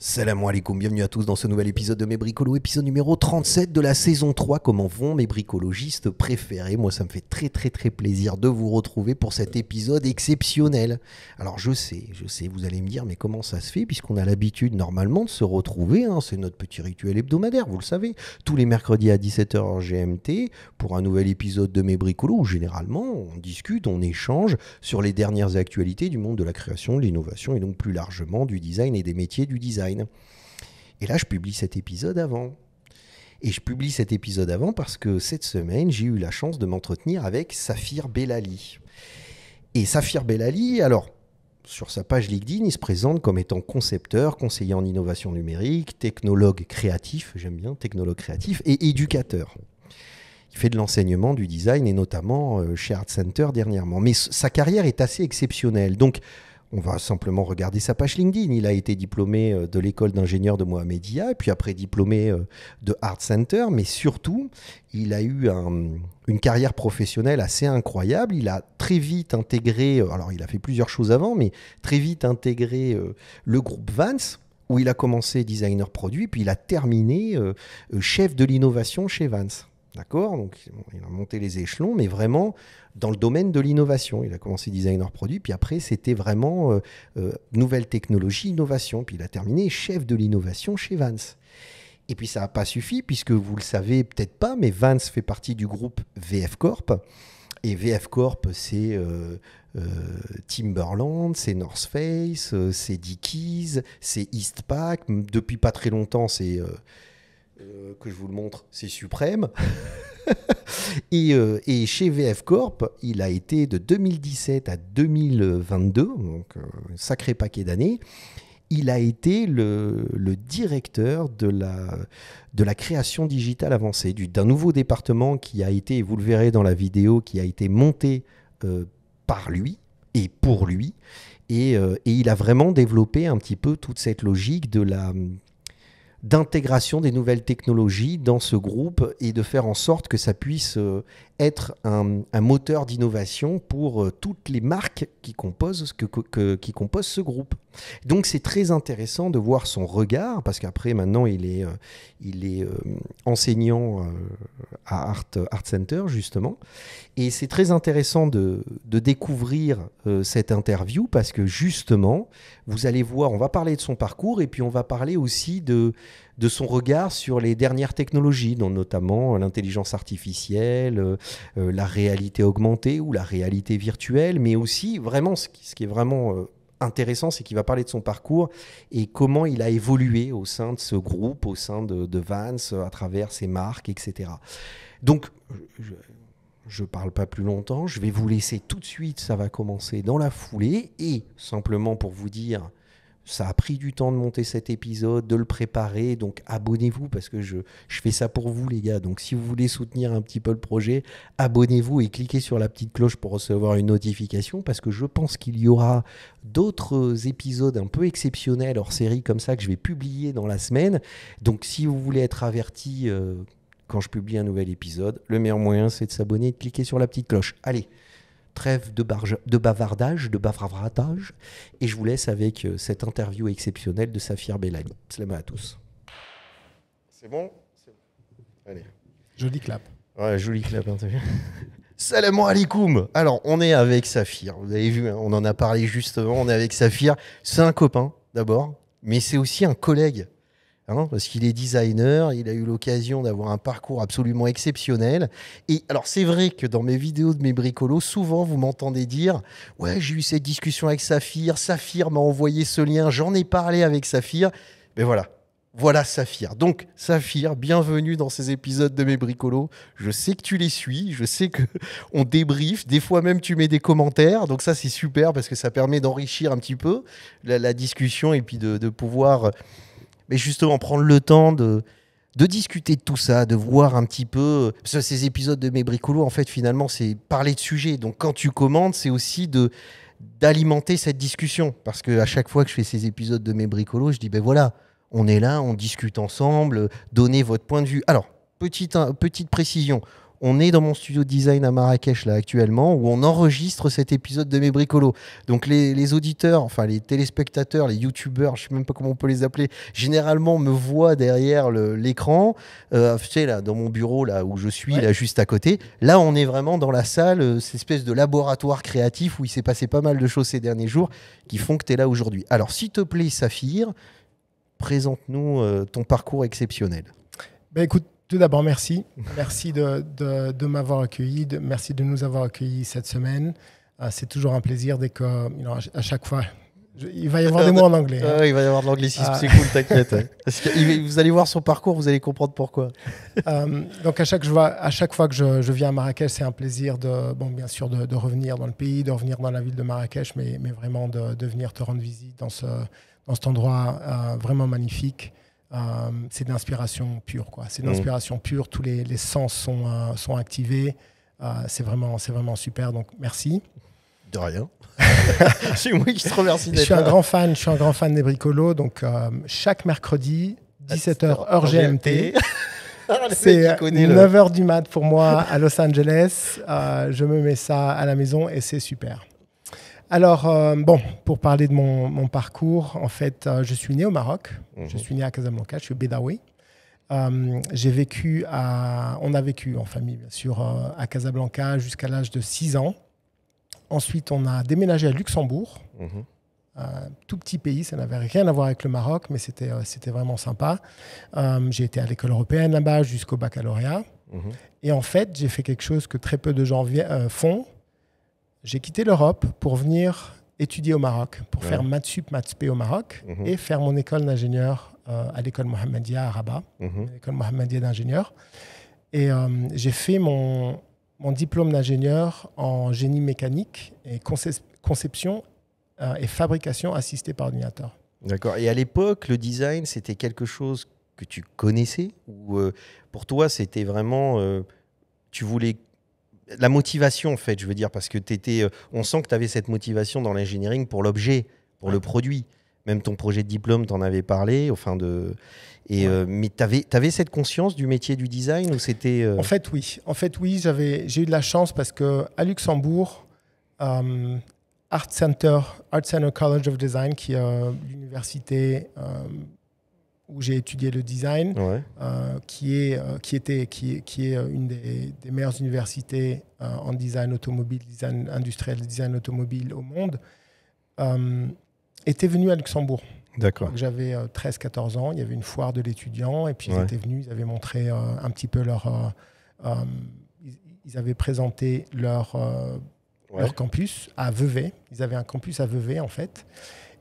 Salam alaikum, bienvenue à tous dans ce nouvel épisode de Mes Bricolos, épisode numéro 37 de la saison 3. Comment vont mes bricologistes préférés? Moi, ça me fait très plaisir de vous retrouver pour cet épisode exceptionnel. Alors je sais, vous allez me dire, mais comment ça se fait? Puisqu'on a l'habitude normalement de se retrouver, c'est notre petit rituel hebdomadaire, vous le savez, tous les mercredis à 17h GMT pour un nouvel épisode de Mes Bricolos où généralement on discute, on échange sur les dernières actualités du monde de la création, de l'innovation et donc plus largement du design et des métiers du design. Et là, je publie cet épisode avant. Et je publie cet épisode avant parce que cette semaine, j'ai eu la chance de m'entretenir avec Safir Bellali. Et Safir Bellali, alors, sur sa page LinkedIn, il se présente comme étant concepteur, conseiller en innovation numérique, technologue créatif, j'aime bien, technologue créatif, et éducateur. Il fait de l'enseignement, du design, et notamment chez Art Center dernièrement. Mais sa carrière est assez exceptionnelle. Donc, on va simplement regarder sa page LinkedIn. Il a été diplômé de l'école d'ingénieur de Mohamedia, et puis après diplômé de Art Center, mais surtout, il a eu une carrière professionnelle assez incroyable. Il a très vite intégré, alors il a fait plusieurs choses avant, mais très vite intégré le groupe Vans, où il a commencé designer produit, puis il a terminé chef de l'innovation chez Vans. D'accord, donc il a monté les échelons, mais vraiment dans le domaine de l'innovation. Il a commencé designer produit, puis après c'était vraiment nouvelle technologie, innovation. Puis il a terminé chef de l'innovation chez Vans. Et puis ça n'a pas suffi, puisque vous le savez peut-être pas, mais Vans fait partie du groupe VF Corp. Et VF Corp, c'est Timberland, c'est North Face, c'est Dickies, c'est Eastpak. Depuis pas très longtemps, c'est... que je vous le montre, c'est Suprême. et chez VF Corp, il a été de 2017 à 2022, donc un sacré paquet d'années. Il a été le directeur de la création digitale avancée, d'un nouveau département qui a été, et vous le verrez dans la vidéo, qui a été monté par lui et pour lui. Et il a vraiment développé un petit peu toute cette logique d'intégration des nouvelles technologies dans ce groupe et de faire en sorte que ça puisse être un moteur d'innovation pour toutes les marques qui composent ce groupe. Donc c'est très intéressant de voir son regard, parce qu'après maintenant il est enseignant à Art Center justement, et c'est très intéressant de découvrir cette interview, parce que justement vous allez voir, on va parler de son parcours et puis on va parler aussi de son regard sur les dernières technologies, dont notamment l'intelligence artificielle, la réalité augmentée ou la réalité virtuelle, mais aussi vraiment ce qui est vraiment intéressant, c'est qu'il va parler de son parcours et comment il a évolué au sein de ce groupe, au sein de Vans, à travers ses marques, etc. Donc, je ne parle pas plus longtemps, je vais vous laisser tout de suite, ça va commencer dans la foulée, et simplement pour vous dire... Ça a pris du temps de monter cet épisode, de le préparer, donc abonnez-vous, parce que je fais ça pour vous les gars. Donc si vous voulez soutenir un petit peu le projet, abonnez-vous et cliquez sur la petite cloche pour recevoir une notification, parce que je pense qu'il y aura d'autres épisodes un peu exceptionnels hors série comme ça que je vais publier dans la semaine. Donc si vous voulez être averti quand je publie un nouvel épisode, le meilleur moyen c'est de s'abonner et de cliquer sur la petite cloche. Allez, trêve de bavardage, de bavardage, et je vous laisse avec cette interview exceptionnelle de Safir Bellali. Salam à tous. C'est bon? Allez. Joli clap. Ouais, joli clap. Salam alaikum. Alors, on est avec Safir. Vous avez vu, on en a parlé justement. On est avec Safir. C'est un copain, d'abord, mais c'est aussi un collègue. Parce qu'il est designer, il a eu l'occasion d'avoir un parcours absolument exceptionnel. Et alors, c'est vrai que dans mes vidéos de Mes Bricolos, souvent, vous m'entendez dire « Ouais, j'ai eu cette discussion avec Safir, Safir m'a envoyé ce lien, j'en ai parlé avec Safir. » Mais voilà Safir. Donc, Safir, bienvenue dans ces épisodes de Mes Bricolos. Je sais que tu les suis, je sais qu'on débriefe. Des fois même, tu mets des commentaires. Donc ça, c'est super parce que ça permet d'enrichir un petit peu la discussion et puis de pouvoir... Mais justement, prendre le temps de discuter de tout ça, de voir un petit peu... Parce que ces épisodes de Mes Bricolos, en fait, finalement, c'est parler de sujets. Donc, quand tu commentes, c'est aussi d'alimenter cette discussion. Parce qu'à chaque fois que je fais ces épisodes de Mes Bricolos, je dis, ben voilà, on est là, on discute ensemble, donnez votre point de vue. Alors, petite précision, on est dans mon studio de design à Marrakech là actuellement, où on enregistre cet épisode de Mes Bricolos. Donc les auditeurs, enfin les téléspectateurs, les youtubeurs, je sais même pas comment on peut les appeler, généralement me voient derrière l'écran. Tu sais, là, dans mon bureau là où je suis, là juste à côté. Là, on est vraiment dans la salle, cette espèce de laboratoire créatif où il s'est passé pas mal de choses ces derniers jours qui font que tu es là aujourd'hui. Alors, s'il te plaît, Saphir, présente-nous ton parcours exceptionnel. Ben, écoute, tout d'abord, merci. Merci de m'avoir accueilli. Merci de nous avoir accueillis cette semaine. C'est toujours un plaisir dès que, à chaque fois, il va y avoir des mots en anglais. Hein. Il va y avoir de l'anglicisme, c'est cool, t'inquiète. Parce que vous allez voir son parcours, vous allez comprendre pourquoi. Donc, à chaque fois que je viens à Marrakech, c'est un plaisir, bien sûr, de revenir dans le pays, de revenir dans la ville de Marrakech, mais vraiment de venir te rendre visite dans cet endroit vraiment magnifique. C'est d'inspiration pure, quoi. C'est d'inspiration pure. Tous les sens sont activés. C'est vraiment super. Donc merci. De rien. C'est moi qui te remercie. Je suis un grand fan des Bricolos. Donc chaque mercredi 17h heure GMT. C'est 9h du mat pour moi à Los Angeles. Je me mets ça à la maison et c'est super. Alors, pour parler de mon parcours, en fait, je suis né au Maroc. Je suis né à Casablanca, je suis bédaoui. On a vécu en famille, bien sûr, à Casablanca jusqu'à l'âge de 6 ans. Ensuite, on a déménagé à Luxembourg. Tout petit pays, ça n'avait rien à voir avec le Maroc, mais c'était vraiment sympa. J'ai été à l'école européenne là-bas jusqu'au baccalauréat. Et en fait, j'ai fait quelque chose que très peu de gens font. J'ai quitté l'Europe pour venir étudier au Maroc, pour faire maths sup, maths spé au Maroc et faire mon école d'ingénieur à l'école Mohammedia à Rabat, l'école Mohammedia d'ingénieur. Et j'ai fait mon diplôme d'ingénieur en génie mécanique et conception et fabrication assistée par ordinateur. D'accord. Et à l'époque, le design, c'était quelque chose que tu connaissais ou pour toi, c'était vraiment... tu voulais... La motivation, en fait, je veux dire, parce que on sent que tu avais cette motivation dans l'engineering pour l'objet, pour le produit. Même ton projet de diplôme, tu en avais parlé. Mais tu avais cette conscience du métier du design ou c'était... En fait, oui. J'ai eu de la chance parce qu'à Luxembourg, Art Center College of Design, qui est l'université où j'ai étudié le design, qui est une des meilleures universités en design automobile, design industriel, design automobile au monde, était venu à Luxembourg. D'accord. J'avais 13-14 ans, il y avait une foire de l'étudiant, et puis ils étaient venus, ils avaient montré un petit peu ils avaient présenté leur campus à Vevey. Ils avaient un campus à Vevey, en fait.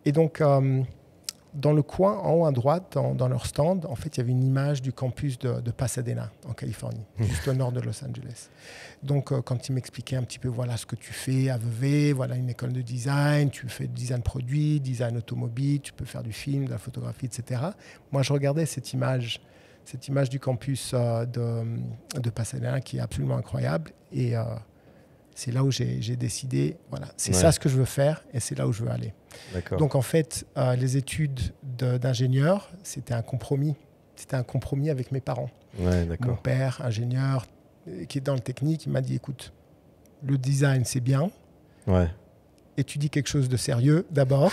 Et donc... dans le coin, en haut à droite, dans leur stand, en fait, il y avait une image du campus de Pasadena, en Californie, juste au nord de Los Angeles. Donc, quand ils m'expliquaient un petit peu, voilà ce que tu fais à Vevey, voilà une école de design, tu fais design produit, design automobile, tu peux faire du film, de la photographie, etc. Moi, je regardais cette image du campus de Pasadena qui est absolument incroyable. Et c'est là où j'ai décidé, voilà, c'est ça ce que je veux faire et c'est là où je veux aller. Donc en fait, les études d'ingénieur, c'était un compromis. C'était un compromis avec mes parents. Mon père, ingénieur, qui est dans le technique, il m'a dit, écoute, le design, c'est bien. Étudie quelque chose de sérieux d'abord.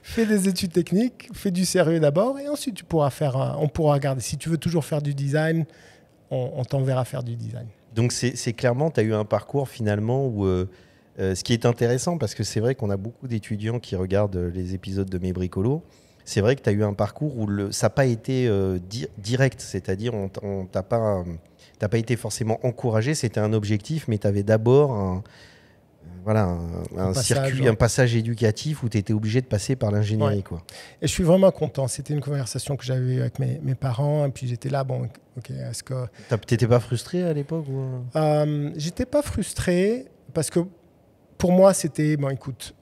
Fais des études techniques, fais du sérieux d'abord et ensuite on pourra regarder. Si tu veux toujours faire du design, on t'enverra faire du design. Donc c'est clairement, tu as eu un parcours finalement où, ce qui est intéressant, parce que c'est vrai qu'on a beaucoup d'étudiants qui regardent les épisodes de Mes Bricolos, c'est vrai que tu as eu un parcours où ça n'a pas été direct, c'est-à-dire on t'as pas été forcément encouragé, c'était un objectif, mais tu avais d'abord un circuit, un passage éducatif où tu étais obligé de passer par l'ingénierie. Quoi. Et je suis vraiment content. C'était une conversation que j'avais eue avec mes parents. Et puis j'étais là, bon, ok, est-ce que... T'étais pas frustré à l'époque ou... J'étais pas frustré parce que pour moi, c'était, bon, écoute,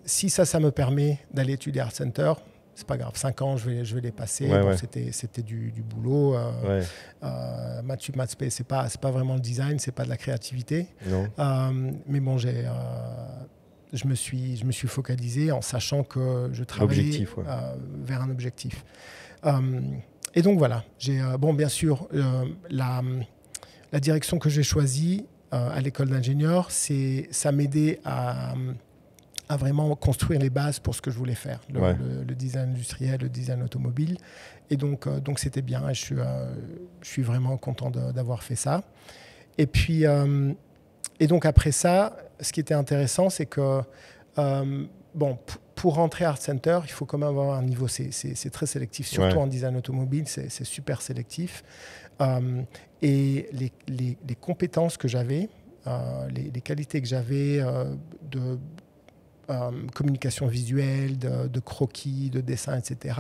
si ça me permet d'aller étudier Art Center, c'est pas grave, 5 ans, je vais les passer. C'était du boulot. Maths sup, maths spé, c'est pas vraiment le design, c'est pas de la créativité. Mais bon, je me suis focalisé en sachant que je travaillais vers un objectif. Et donc voilà, bien sûr, la direction que j'ai choisie à l'école d'ingénieur, ça m'aidait à vraiment construire les bases pour ce que je voulais faire, le design industriel, le design automobile. Et donc c'était bien. Et je suis vraiment content d'avoir fait ça. Et puis, et donc après ça, ce qui était intéressant, c'est que pour rentrer à Art Center, il faut quand même avoir un niveau. C'est très sélectif, surtout en design automobile, c'est super sélectif. Et les compétences que j'avais, les qualités que j'avais de communication visuelle, de croquis, de dessin, etc.,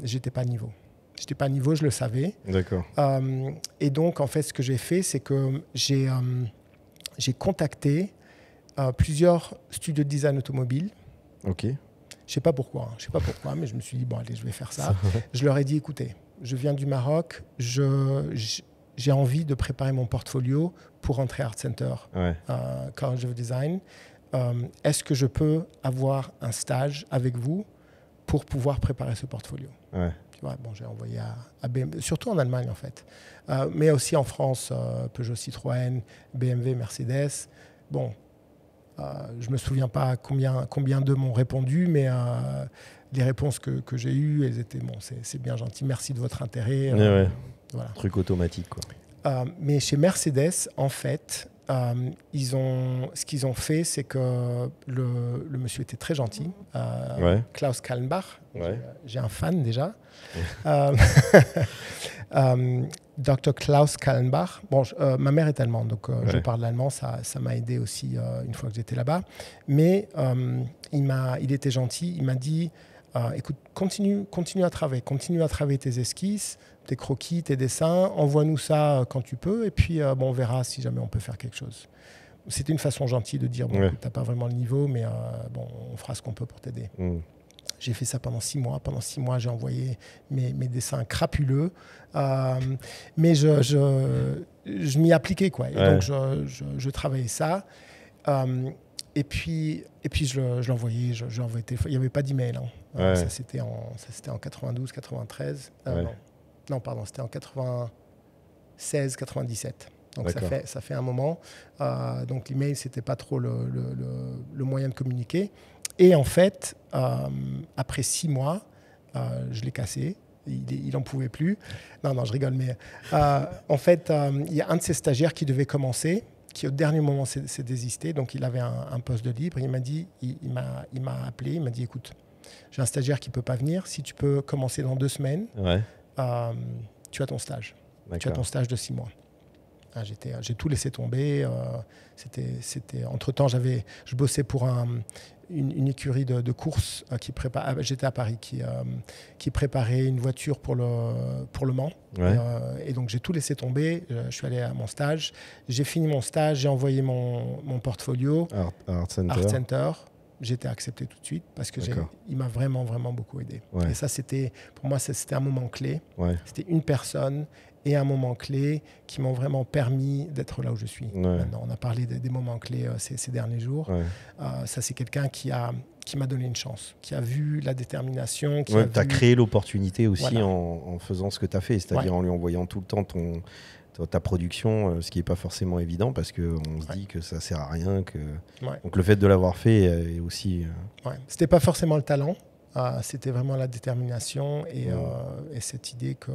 j'étais pas à niveau. J'étais pas à niveau, je le savais. D'accord. Et donc, en fait, ce que j'ai fait, c'est que j'ai contacté plusieurs studios de design automobile. Ok. Je sais pas pourquoi, mais je me suis dit, bon, allez, je vais faire ça. Je leur ai dit, écoutez, je viens du Maroc, j'ai envie de préparer mon portfolio pour rentrer à Art Center, College of Design. Est-ce que je peux avoir un stage avec vous pour pouvoir préparer ce portfolio? Tu vois, bon, j'ai envoyé à BMW, surtout en Allemagne en fait, mais aussi en France, Peugeot, Citroën, BMW, Mercedes. Bon, je ne me souviens pas combien d'eux m'ont répondu, mais les réponses que j'ai eues, elles étaient bon, c'est bien gentil, merci de votre intérêt. Voilà. Truc automatique, quoi. Mais chez Mercedes, en fait, ce qu'ils ont fait, c'est que le monsieur était très gentil, Klaus Kallenbach. J'ai un fan déjà. Dr. Klaus Kallenbach. Bon, ma mère est allemande, donc je parle l'allemand. Ça m'a aidé aussi une fois que j'étais là-bas. Mais il était gentil. Il m'a dit, écoute, continue à travailler tes esquisses, tes croquis, tes dessins. Envoie-nous ça quand tu peux. Et puis, on verra si jamais on peut faire quelque chose. C'était une façon gentille de dire, bon, tu n'as pas vraiment le niveau, mais on fera ce qu'on peut pour t'aider. J'ai fait ça pendant 6 mois. Pendant 6 mois, j'ai envoyé mes dessins crapuleux. Mais je m'y appliquais, quoi. Et donc, je travaillais ça. Et puis je l'envoyais. Il n'y avait pas d'email. Hein. Ça, c'était en 92, 93. Non, pardon, c'était en 96, 97. Donc, ça fait un moment. Donc, l'email, ce n'était pas trop le moyen de communiquer. Et en fait, après 6 mois, je l'ai cassé. Il n'en pouvait plus. Non, je rigole. Mais en fait, il y a un de ses stagiaires qui devait commencer, qui au dernier moment s'est désisté. Donc, il avait un poste de libre. Il m'a appelé. Il m'a dit, écoute, j'ai un stagiaire qui ne peut pas venir. Si tu peux commencer dans 2 semaines, tu as ton stage. Tu as ton stage de 6 mois. J'ai tout laissé tomber. Entre-temps, je bossais pour une écurie de course qui préparait. J'étais à Paris, qui préparait une voiture pour le Mans. Et donc j'ai tout laissé tomber. Je suis allé à mon stage. J'ai fini mon stage. J'ai envoyé mon portfolio Art Center. J'ai été accepté tout de suite parce que il m'a vraiment, vraiment beaucoup aidé. Et ça, pour moi, c'était un moment clé. C'était une personne et un moment clé qui m'ont vraiment permis d'être là où je suis. Maintenant, on a parlé des moments clés ces derniers jours. Ça, c'est quelqu'un qui m'a donné une chance, qui a vu la détermination. Tu as créé l'opportunité aussi en faisant ce que tu as fait, c'est-à-dire en lui envoyant tout le temps ta production, ce qui n'est pas forcément évident parce qu'on se dit que ça ne sert à rien. Donc le fait de l'avoir fait est aussi... Ce n'était pas forcément le talent. C'était vraiment la détermination et cette idée que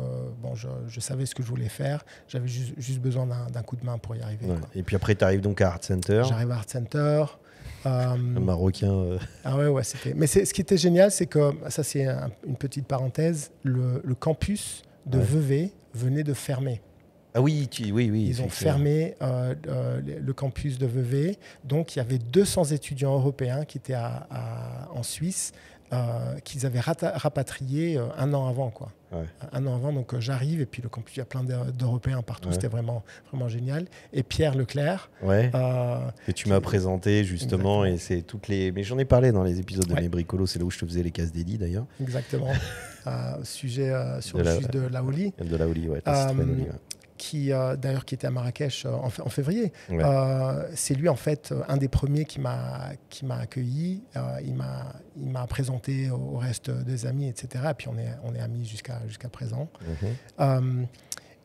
je savais ce que je voulais faire. J'avais juste besoin d'un coup de main pour y arriver. Et puis après, tu arrives donc à Art Center. J'arrive à Art Center. Un Marocain. C'était. Mais ce qui était génial, c'est que, ça c'est une petite parenthèse, le campus de Vevey venait de fermer. Ah oui, oui. Ils ont fermé le campus de Vevey. Donc, il y avait 200 étudiants européens qui étaient en Suisse, qu'ils avaient rapatriés un an avant. Un an avant, donc j'arrive, et puis le campus, il y a plein d'Européens partout. C'était vraiment, vraiment génial. Et Pierre Leclerc. Que tu m'as présenté, justement. Et c'est mais j'en ai parlé dans les épisodes de Mes Bricolos. C'est là où je te faisais les cases d'Eddie, d'ailleurs. Exactement. Sujet sur le sujet de Laoli. De Laoli, d'ailleurs qui était à Marrakech en février. C'est lui en fait un des premiers qui m'a accueilli. Il m'a présenté au reste des amis, etc. Et puis on est amis jusqu'à présent.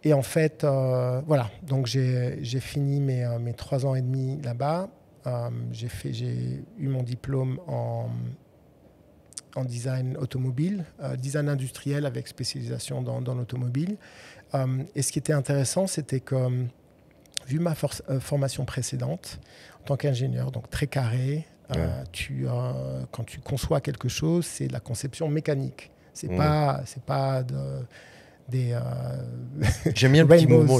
Et en fait, voilà, donc j'ai fini mes 3 ans et demi là-bas. J'ai eu mon diplôme en design automobile, design industriel avec spécialisation dans l'automobile. Et ce qui était intéressant, c'était que, vu ma formation précédente, en tant qu'ingénieur, donc très carré, quand tu conçois quelque chose, c'est de la conception mécanique. C'est pas des j'aime bien le petit mouvement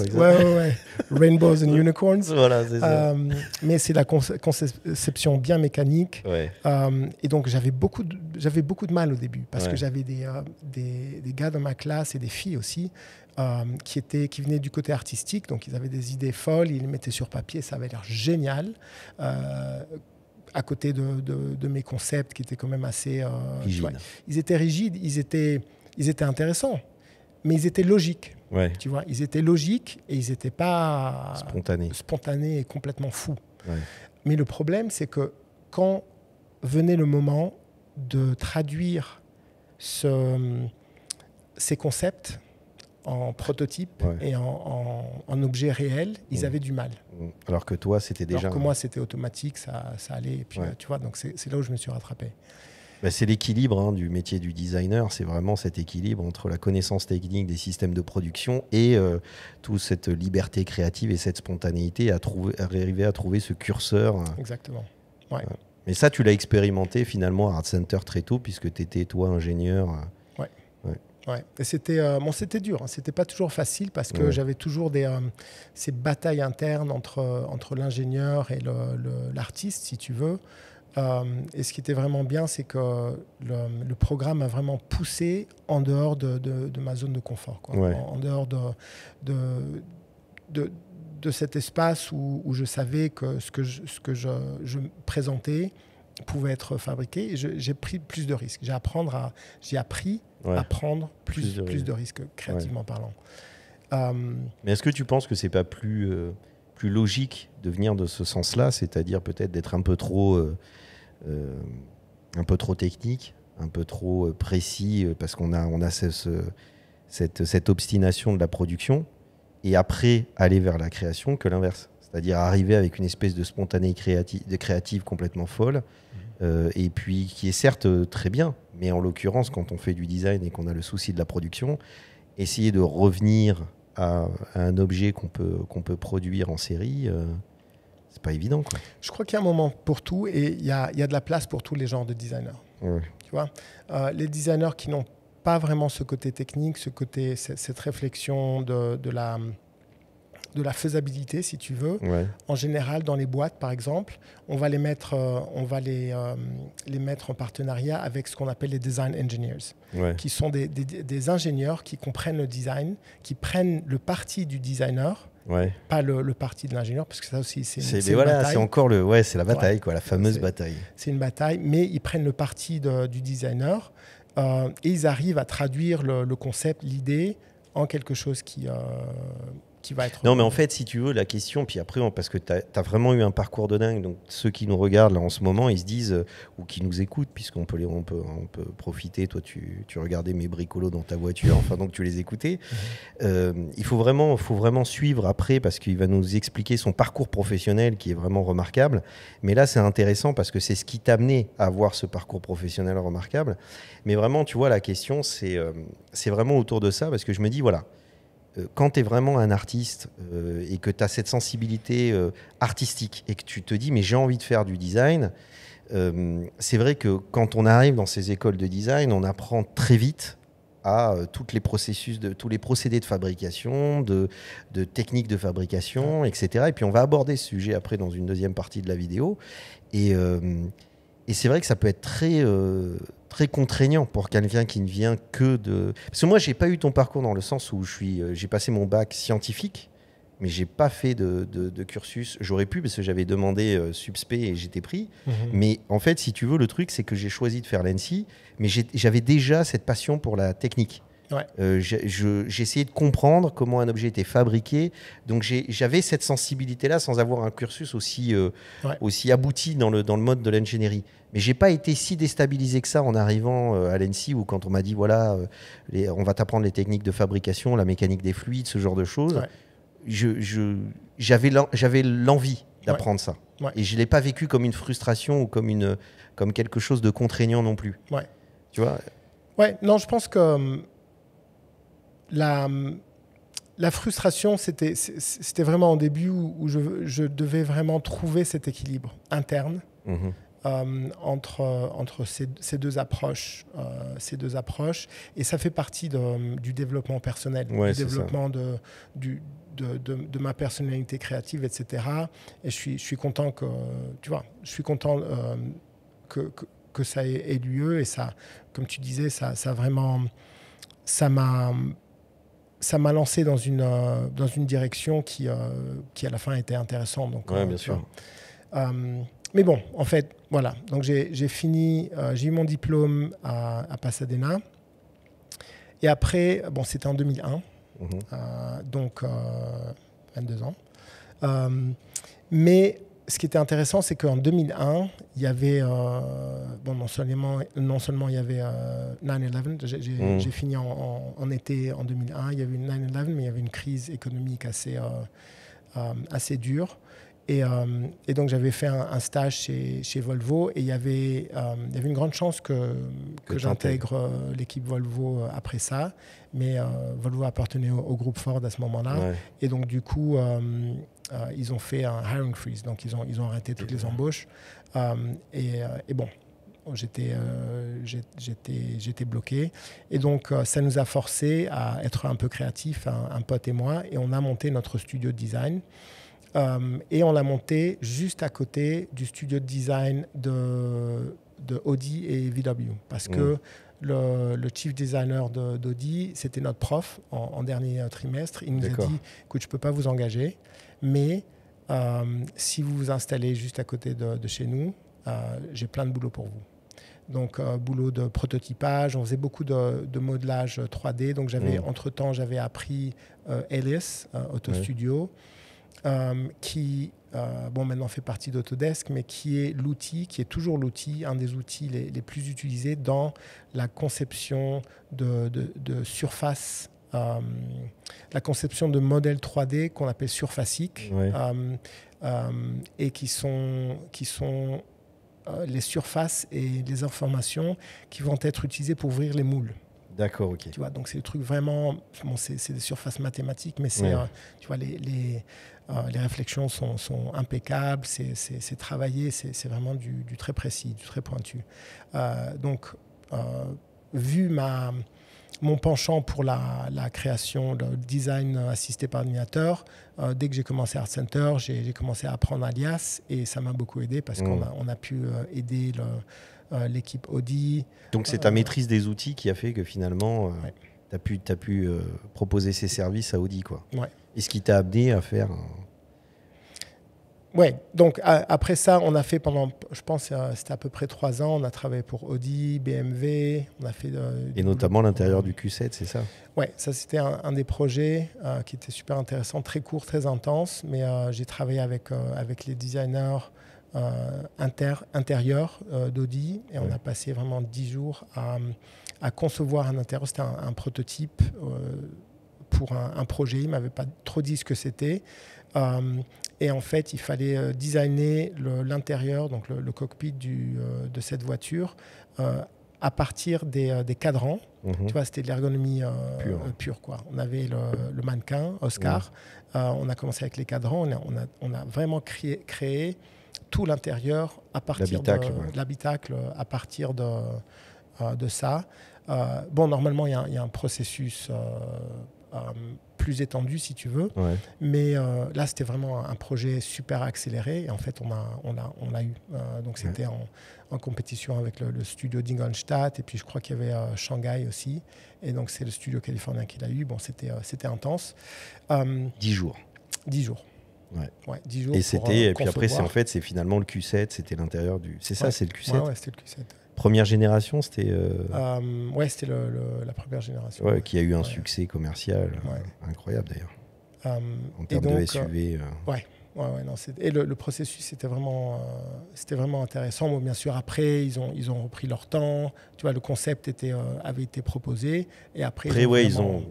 rainbows and unicorns. Voilà, c'est ça. Mais c'est la conception bien mécanique. Et donc j'avais beaucoup de mal au début parce que j'avais des gars dans ma classe et des filles aussi qui venaient du côté artistique, donc ils avaient des idées folles, ils les mettaient sur papier, ça avait l'air génial. À côté de mes concepts qui étaient quand même assez ils étaient rigides, ils étaient intéressants. Mais ils étaient logiques, tu vois. Ils étaient logiques et ils n'étaient pas spontanés et complètement fous. Mais le problème, c'est que quand venait le moment de traduire ces concepts en prototype et en objets réels, ils avaient du mal. Alors que toi, c'était déjà... Alors que moi, c'était automatique, ça allait. Et puis, tu vois, donc c'est là où je me suis rattrapé. C'est l'équilibre du métier du designer, c'est vraiment cet équilibre entre la connaissance technique des systèmes de production et toute cette liberté créative et cette spontanéité à arriver à trouver ce curseur. Exactement. Mais ça, tu l'as expérimenté finalement à Art Center très tôt puisque tu étais toi ingénieur. Et c'était dur, c'était pas toujours facile parce que j'avais toujours ces batailles internes entre l'ingénieur et l'artiste, si tu veux. Et ce qui était vraiment bien, c'est que le programme m'a vraiment poussé en dehors de ma zone de confort, en dehors de cet espace où je savais que ce que je présentais pouvait être fabriqué. Et j'ai pris plus de risques. J'ai appris à prendre plus de risques, créativement parlant. Mais est-ce que tu penses que c'est pas plus logique de venir de ce sens-là, c'est-à-dire peut-être d'être un peu trop technique, un peu trop précis, parce qu'on a cette obstination de la production, et après aller vers la création, que l'inverse. C'est-à-dire arriver avec une espèce de spontanéité créative complètement folle, et puis qui est certes très bien, mais en l'occurrence, quand on fait du design et qu'on a le souci de la production, essayer de revenir à un objet qu'on peut produire en série, c'est pas évident, quoi. Je crois qu'il y a un moment pour tout et il y a de la place pour tous les genres de designers. Tu vois, les designers qui n'ont pas vraiment ce côté technique, cette réflexion de la faisabilité, si tu veux. En général, dans les boîtes, par exemple, on va les mettre en partenariat avec ce qu'on appelle les design engineers, qui sont des ingénieurs qui comprennent le design, qui prennent le parti du designer, pas le parti de l'ingénieur, parce que ça aussi, c'est une bataille. C'est encore c'est la bataille, la fameuse bataille. C'est une bataille, mais ils prennent le parti du designer et ils arrivent à traduire le concept, l'idée, en quelque chose qui va être... Non, mais en fait, si tu veux, la question, puis après, parce que tu as vraiment eu un parcours de dingue, donc ceux qui nous regardent là en ce moment, ils se disent, ou qui nous écoutent, puisqu'on peut profiter, toi tu regardais mes bricolos dans ta voiture, enfin donc tu les écoutais, il faut vraiment suivre après, parce qu'il va nous expliquer son parcours professionnel qui est vraiment remarquable, mais là c'est intéressant parce que c'est ce qui t'a amené à avoir ce parcours professionnel remarquable, mais vraiment, tu vois, la question c'est vraiment autour de ça, parce que je me dis, voilà, quand tu es vraiment un artiste et que tu as cette sensibilité artistique et que tu te dis mais j'ai envie de faire du design, c'est vrai que quand on arrive dans ces écoles de design, on apprend très vite à tous les procédés de fabrication, de techniques de fabrication, etc. Et puis on va aborder ce sujet après dans une deuxième partie de la vidéo. Et c'est vrai que ça peut être très contraignant pour quelqu'un qui ne vient que de... Parce que moi, j'ai pas eu ton parcours dans le sens où j'ai passé mon bac scientifique, mais j'ai pas fait de cursus. J'aurais pu parce que j'avais demandé subspé et j'étais pris. Mais en fait, si tu veux, le truc, c'est que j'ai choisi de faire l'ENSI, mais j'avais déjà cette passion pour la technique. J'ai essayé de comprendre comment un objet était fabriqué. Donc j'avais cette sensibilité-là sans avoir un cursus aussi abouti dans le mode de l'ingénierie. Mais j'ai pas été si déstabilisé que ça en arrivant à l'ENSI, où quand on m'a dit voilà, on va t'apprendre les techniques de fabrication, la mécanique des fluides, ce genre de choses. J'avais l'envie d'apprendre ça. Et je l'ai pas vécu comme une frustration ou comme quelque chose de contraignant non plus. Tu vois ? Ouais, non, je pense que la frustration, c'était vraiment au début où je devais vraiment trouver cet équilibre interne entre ces deux approches. Et ça fait partie du développement personnel, du développement de ma personnalité créative, etc. Et je suis content que, tu vois, que ça ait lieu. Et ça, comme tu disais, ça m'a lancé dans une direction qui à la fin était intéressante. Donc, bien sûr. Mais bon, en fait, voilà. Donc j'ai fini, j'ai eu mon diplôme à Pasadena. Et après, bon, c'était en 2001, donc 22 ans. Mais ce qui était intéressant, c'est qu'en 2001, il y avait, non seulement il y avait 9/11, j'ai fini en été en 2001, il y avait une 9/11, mais il y avait une crise économique assez dure. Et donc, j'avais fait un stage chez Volvo, et il y avait une grande chance que j'intègre l'équipe Volvo après ça. Mais Volvo appartenait au groupe Ford à ce moment-là. Et donc, du coup, ils ont fait un hiring freeze. Donc, ils ont arrêté toutes les embauches. Et bon, j'étais bloqué. Et donc, ça nous a forcé à être un peu créatifs, un pote et moi. Et on a monté notre studio de design. Et on l'a monté juste à côté du studio de design de Audi et VW. Parce que le chief designer d'Audi, c'était notre prof en dernier trimestre. Il nous a dit, écoute, je ne peux pas vous engager, mais si vous vous installez juste à côté de chez nous, j'ai plein de boulot pour vous. Donc, boulot de prototypage, on faisait beaucoup de modelage 3D. Donc, entre-temps, j'avais appris Alias, Autostudio. Qui maintenant fait partie d'Autodesk, mais qui est toujours l'outil, un des outils les plus utilisés dans la conception de surface, la conception de modèles 3D qu'on appelle surfaciques, et qui sont les surfaces et les informations qui vont être utilisées pour ouvrir les moules. D'accord, ok. Tu vois, donc c'est des trucs vraiment, c'est des surfaces mathématiques, mais tu vois, les réflexions sont impeccables, c'est travaillé, c'est vraiment du très précis, du très pointu. Donc, vu mon penchant pour la création, le design assisté par ordinateur, dès que j'ai commencé Art Center, j'ai commencé à apprendre Alias, et ça m'a beaucoup aidé parce qu'on a pu aider l'équipe Audi. Donc c'est ta maîtrise des outils qui a fait que finalement tu as pu proposer ces services à Audi, quoi. Et ce qui t'a amené à faire donc après ça, on a fait pendant, je pense, c'était à peu près 3 ans, on a travaillé pour Audi, BMW, on a fait et notamment l'intérieur du Q7, c'est ça? Ça c'était un des projets qui était super intéressant, très court, très intense, mais j'ai travaillé avec les designers intérieurs d'Audi, et on a passé vraiment 10 jours à concevoir un intérieur. C'était un prototype pour un projet. Il ne m'avait pas trop dit ce que c'était. Et en fait, il fallait designer l'intérieur, donc le cockpit de cette voiture, à partir des cadrans. Tu vois, c'était de l'ergonomie pure, quoi. On avait le mannequin, Oscar. On a commencé avec les cadrans. On a vraiment créé tout l'intérieur à partir de l'habitacle, à partir de ça. Normalement, il y a un processus plus étendu, si tu veux. Mais là, c'était vraiment un projet super accéléré. Et en fait, on l'a eu. Donc, c'était en compétition avec le studio d'Ingolstadt. Et puis, je crois qu'il y avait Shanghai aussi. Et donc, c'est le studio californien qui l'a eu. Bon, c'était intense. 10 jours. 10 jours. 10 jours. Et puis après, c'est finalement le Q7. C'était l'intérieur du... C'est ça, c'est le Q7. C'était le Q7. Première génération, c'était... Ouais, c'était la première génération. Ouais, qui a eu un succès commercial incroyable d'ailleurs. En termes de SUV. Ouais, non, et le processus c'était vraiment intéressant. Bon, bien sûr, après ils ont repris leur temps. Tu vois, le concept avait été proposé et après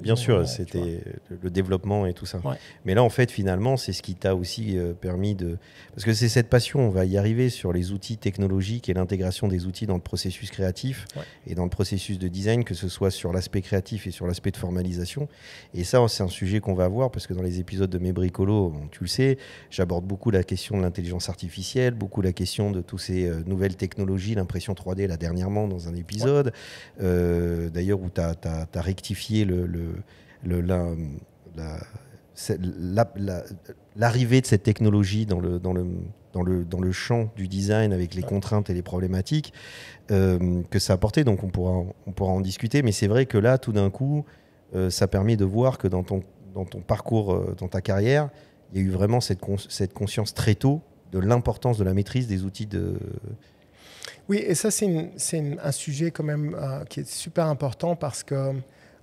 bien sûr, c'était le développement et tout ça. Ouais. Mais là, en fait, finalement, c'est ce qui t'a aussi permis de... Parce que c'est cette passion, on va y arriver sur les outils technologiques et l'intégration des outils dans le processus créatif et dans le processus de design, que ce soit sur l'aspect créatif et sur l'aspect de formalisation. Et ça, c'est un sujet qu'on va voir parce que dans les épisodes de Mes Bricolos, tu le sais, j'aborde beaucoup la question de l'intelligence artificielle, beaucoup la question de toutes ces nouvelles technologies, l'impression 3D, là, dernièrement, dans un épisode. D'ailleurs, où tu as rectifié l'arrivée de cette technologie dans le champ du design avec les contraintes et les problématiques que ça a apporté. Donc, on pourra en discuter. Mais c'est vrai que là, tout d'un coup, ça permet de voir que dans ton parcours, dans ta carrière, il y a eu vraiment cette conscience très tôt de l'importance de la maîtrise des outils de... Oui, et ça, c'est un sujet quand même qui est super important parce que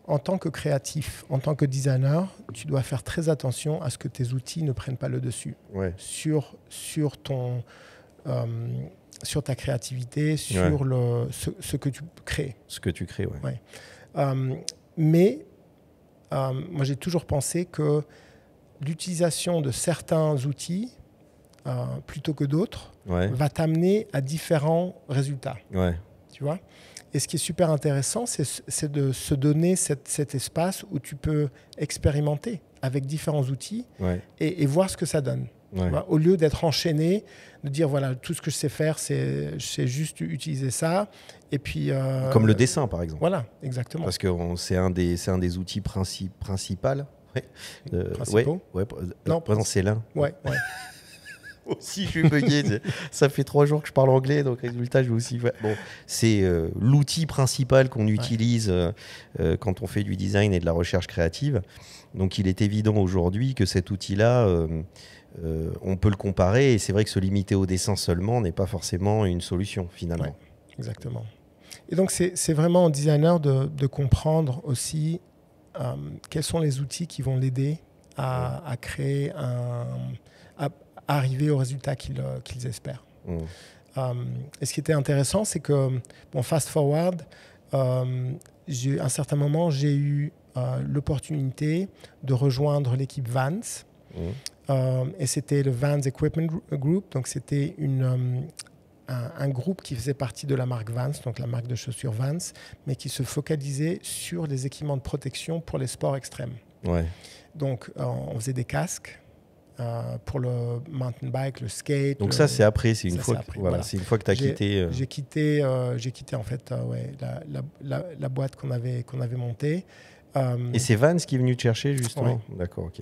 en tant que créatif, en tant que designer, tu dois faire très attention à ce que tes outils ne prennent pas le dessus sur ta créativité, sur ce que tu crées. Ce que tu crées, mais moi, j'ai toujours pensé que l'utilisation de certains outils plutôt que d'autres va t'amener à différents résultats. Tu vois ? Et ce qui est super intéressant, c'est de se donner cet espace où tu peux expérimenter avec différents outils et voir ce que ça donne. Tu vois ? Au lieu d'être enchaîné, de dire voilà, tout ce que je sais faire, c'est juste utiliser ça. Et puis, comme le dessin, par exemple. Voilà, exactement. Parce que c'est un des outils principaux. Principaux non, c'est l'un. Ouais. Aussi, je suis bugué. Ça fait 3 jours que je parle anglais, donc résultat, je vais aussi... Bon, c'est l'outil principal qu'on utilise quand on fait du design et de la recherche créative. Donc, il est évident aujourd'hui que cet outil-là, on peut le comparer. Et c'est vrai que se limiter au dessin seulement n'est pas forcément une solution, finalement. Ouais, exactement. Et donc, c'est vraiment au designer de comprendre aussi quels sont les outils qui vont l'aider à créer à arriver au résultat qu'ils espèrent. Et ce qui était intéressant, c'est que, fast forward, à un certain moment, j'ai eu l'opportunité de rejoindre l'équipe Vans. Et c'était le Vans Equipment Group. Donc, c'était un groupe qui faisait partie de la marque Vans, donc la marque de chaussures Vans, mais qui se focalisait sur les équipements de protection pour les sports extrêmes. Donc, on faisait des casques pour le mountain bike, le skate. Donc ça, c'est après, c'est une fois que tu as quitté... J'ai quitté en fait la boîte qu'on avait montée. Et c'est Vans qui est venu te chercher, justement. D'accord, ok.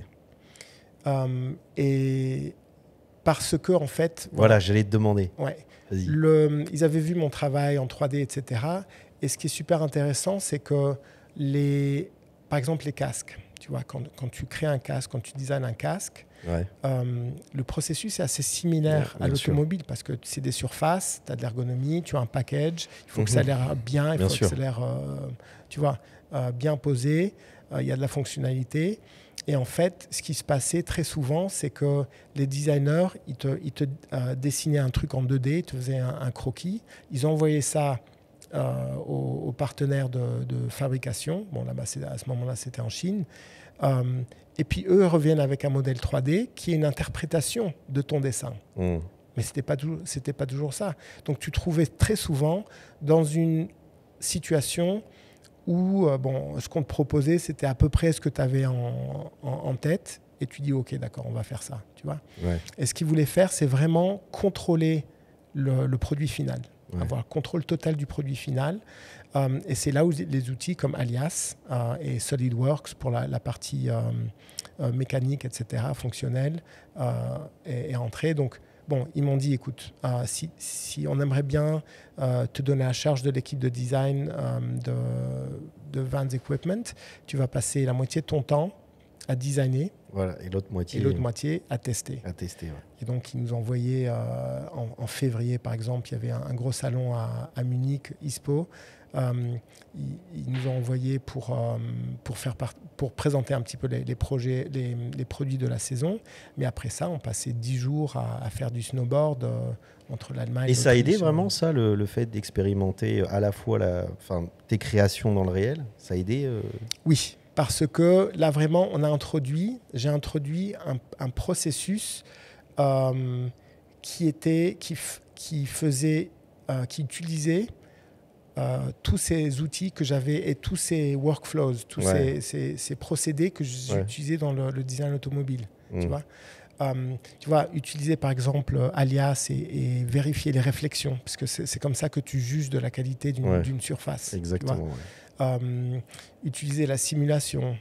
Et parce que, en fait... Voilà, j'allais te demander. Ils avaient vu mon travail en 3D, etc. Et ce qui est super intéressant, c'est que, par exemple, les casques, tu vois, quand tu crées un casque, quand tu designes un casque, le processus est assez similaire à l'automobile parce que c'est des surfaces, tu as de l'ergonomie, tu as un package, il faut que ça ait l'air bien, il faut que ça ait l'air bien posé, il y a de la fonctionnalité. Et en fait, ce qui se passait très souvent, c'est que les designers, ils te dessinaient un truc en 2D, ils te faisaient un croquis, ils envoyaient ça aux partenaires de fabrication. Bon, là-bas, à ce moment-là, c'était en Chine. Et puis, eux reviennent avec un modèle 3D qui est une interprétation de ton dessin. Mais ce n'était pas toujours ça. Donc, tu trouvais très souvent dans une situation où ce qu'on te proposait, c'était à peu près ce que tu avais en tête. Et tu dis, OK, d'accord, on va faire ça. Tu vois. Et ce qu'ils voulaient faire, c'est vraiment contrôler le produit final. Avoir le contrôle total du produit final. Et c'est là où les outils comme Alias et SolidWorks pour la partie mécanique, etc., fonctionnelle, est entrée. Donc, ils m'ont dit, écoute, si on aimerait bien te donner la charge de l'équipe de design de Vans Equipment, tu vas passer la moitié de ton temps à designer. Voilà, et l'autre moitié à tester. Et donc, ils nous ont envoyé en février, par exemple, il y avait un gros salon à Munich, ISPO. Ils nous ont envoyé pour présenter un petit peu les projets, les produits de la saison. Mais après ça, on passait 10 jours à faire du snowboard entre l'Allemagne et ça a aidé vraiment, ça, le fait d'expérimenter à la fois tes créations dans le réel. Ça a aidé Oui. Parce que là, vraiment, j'ai introduit un processus qui utilisait tous ces outils que j'avais et tous ces workflows, tous ces procédés que j'utilisais dans le design automobile. Tu vois, utiliser par exemple Alias et vérifier les réflexions, parce que c'est comme ça que tu juges de la qualité d'une surface. Exactement. Utiliser la simulation,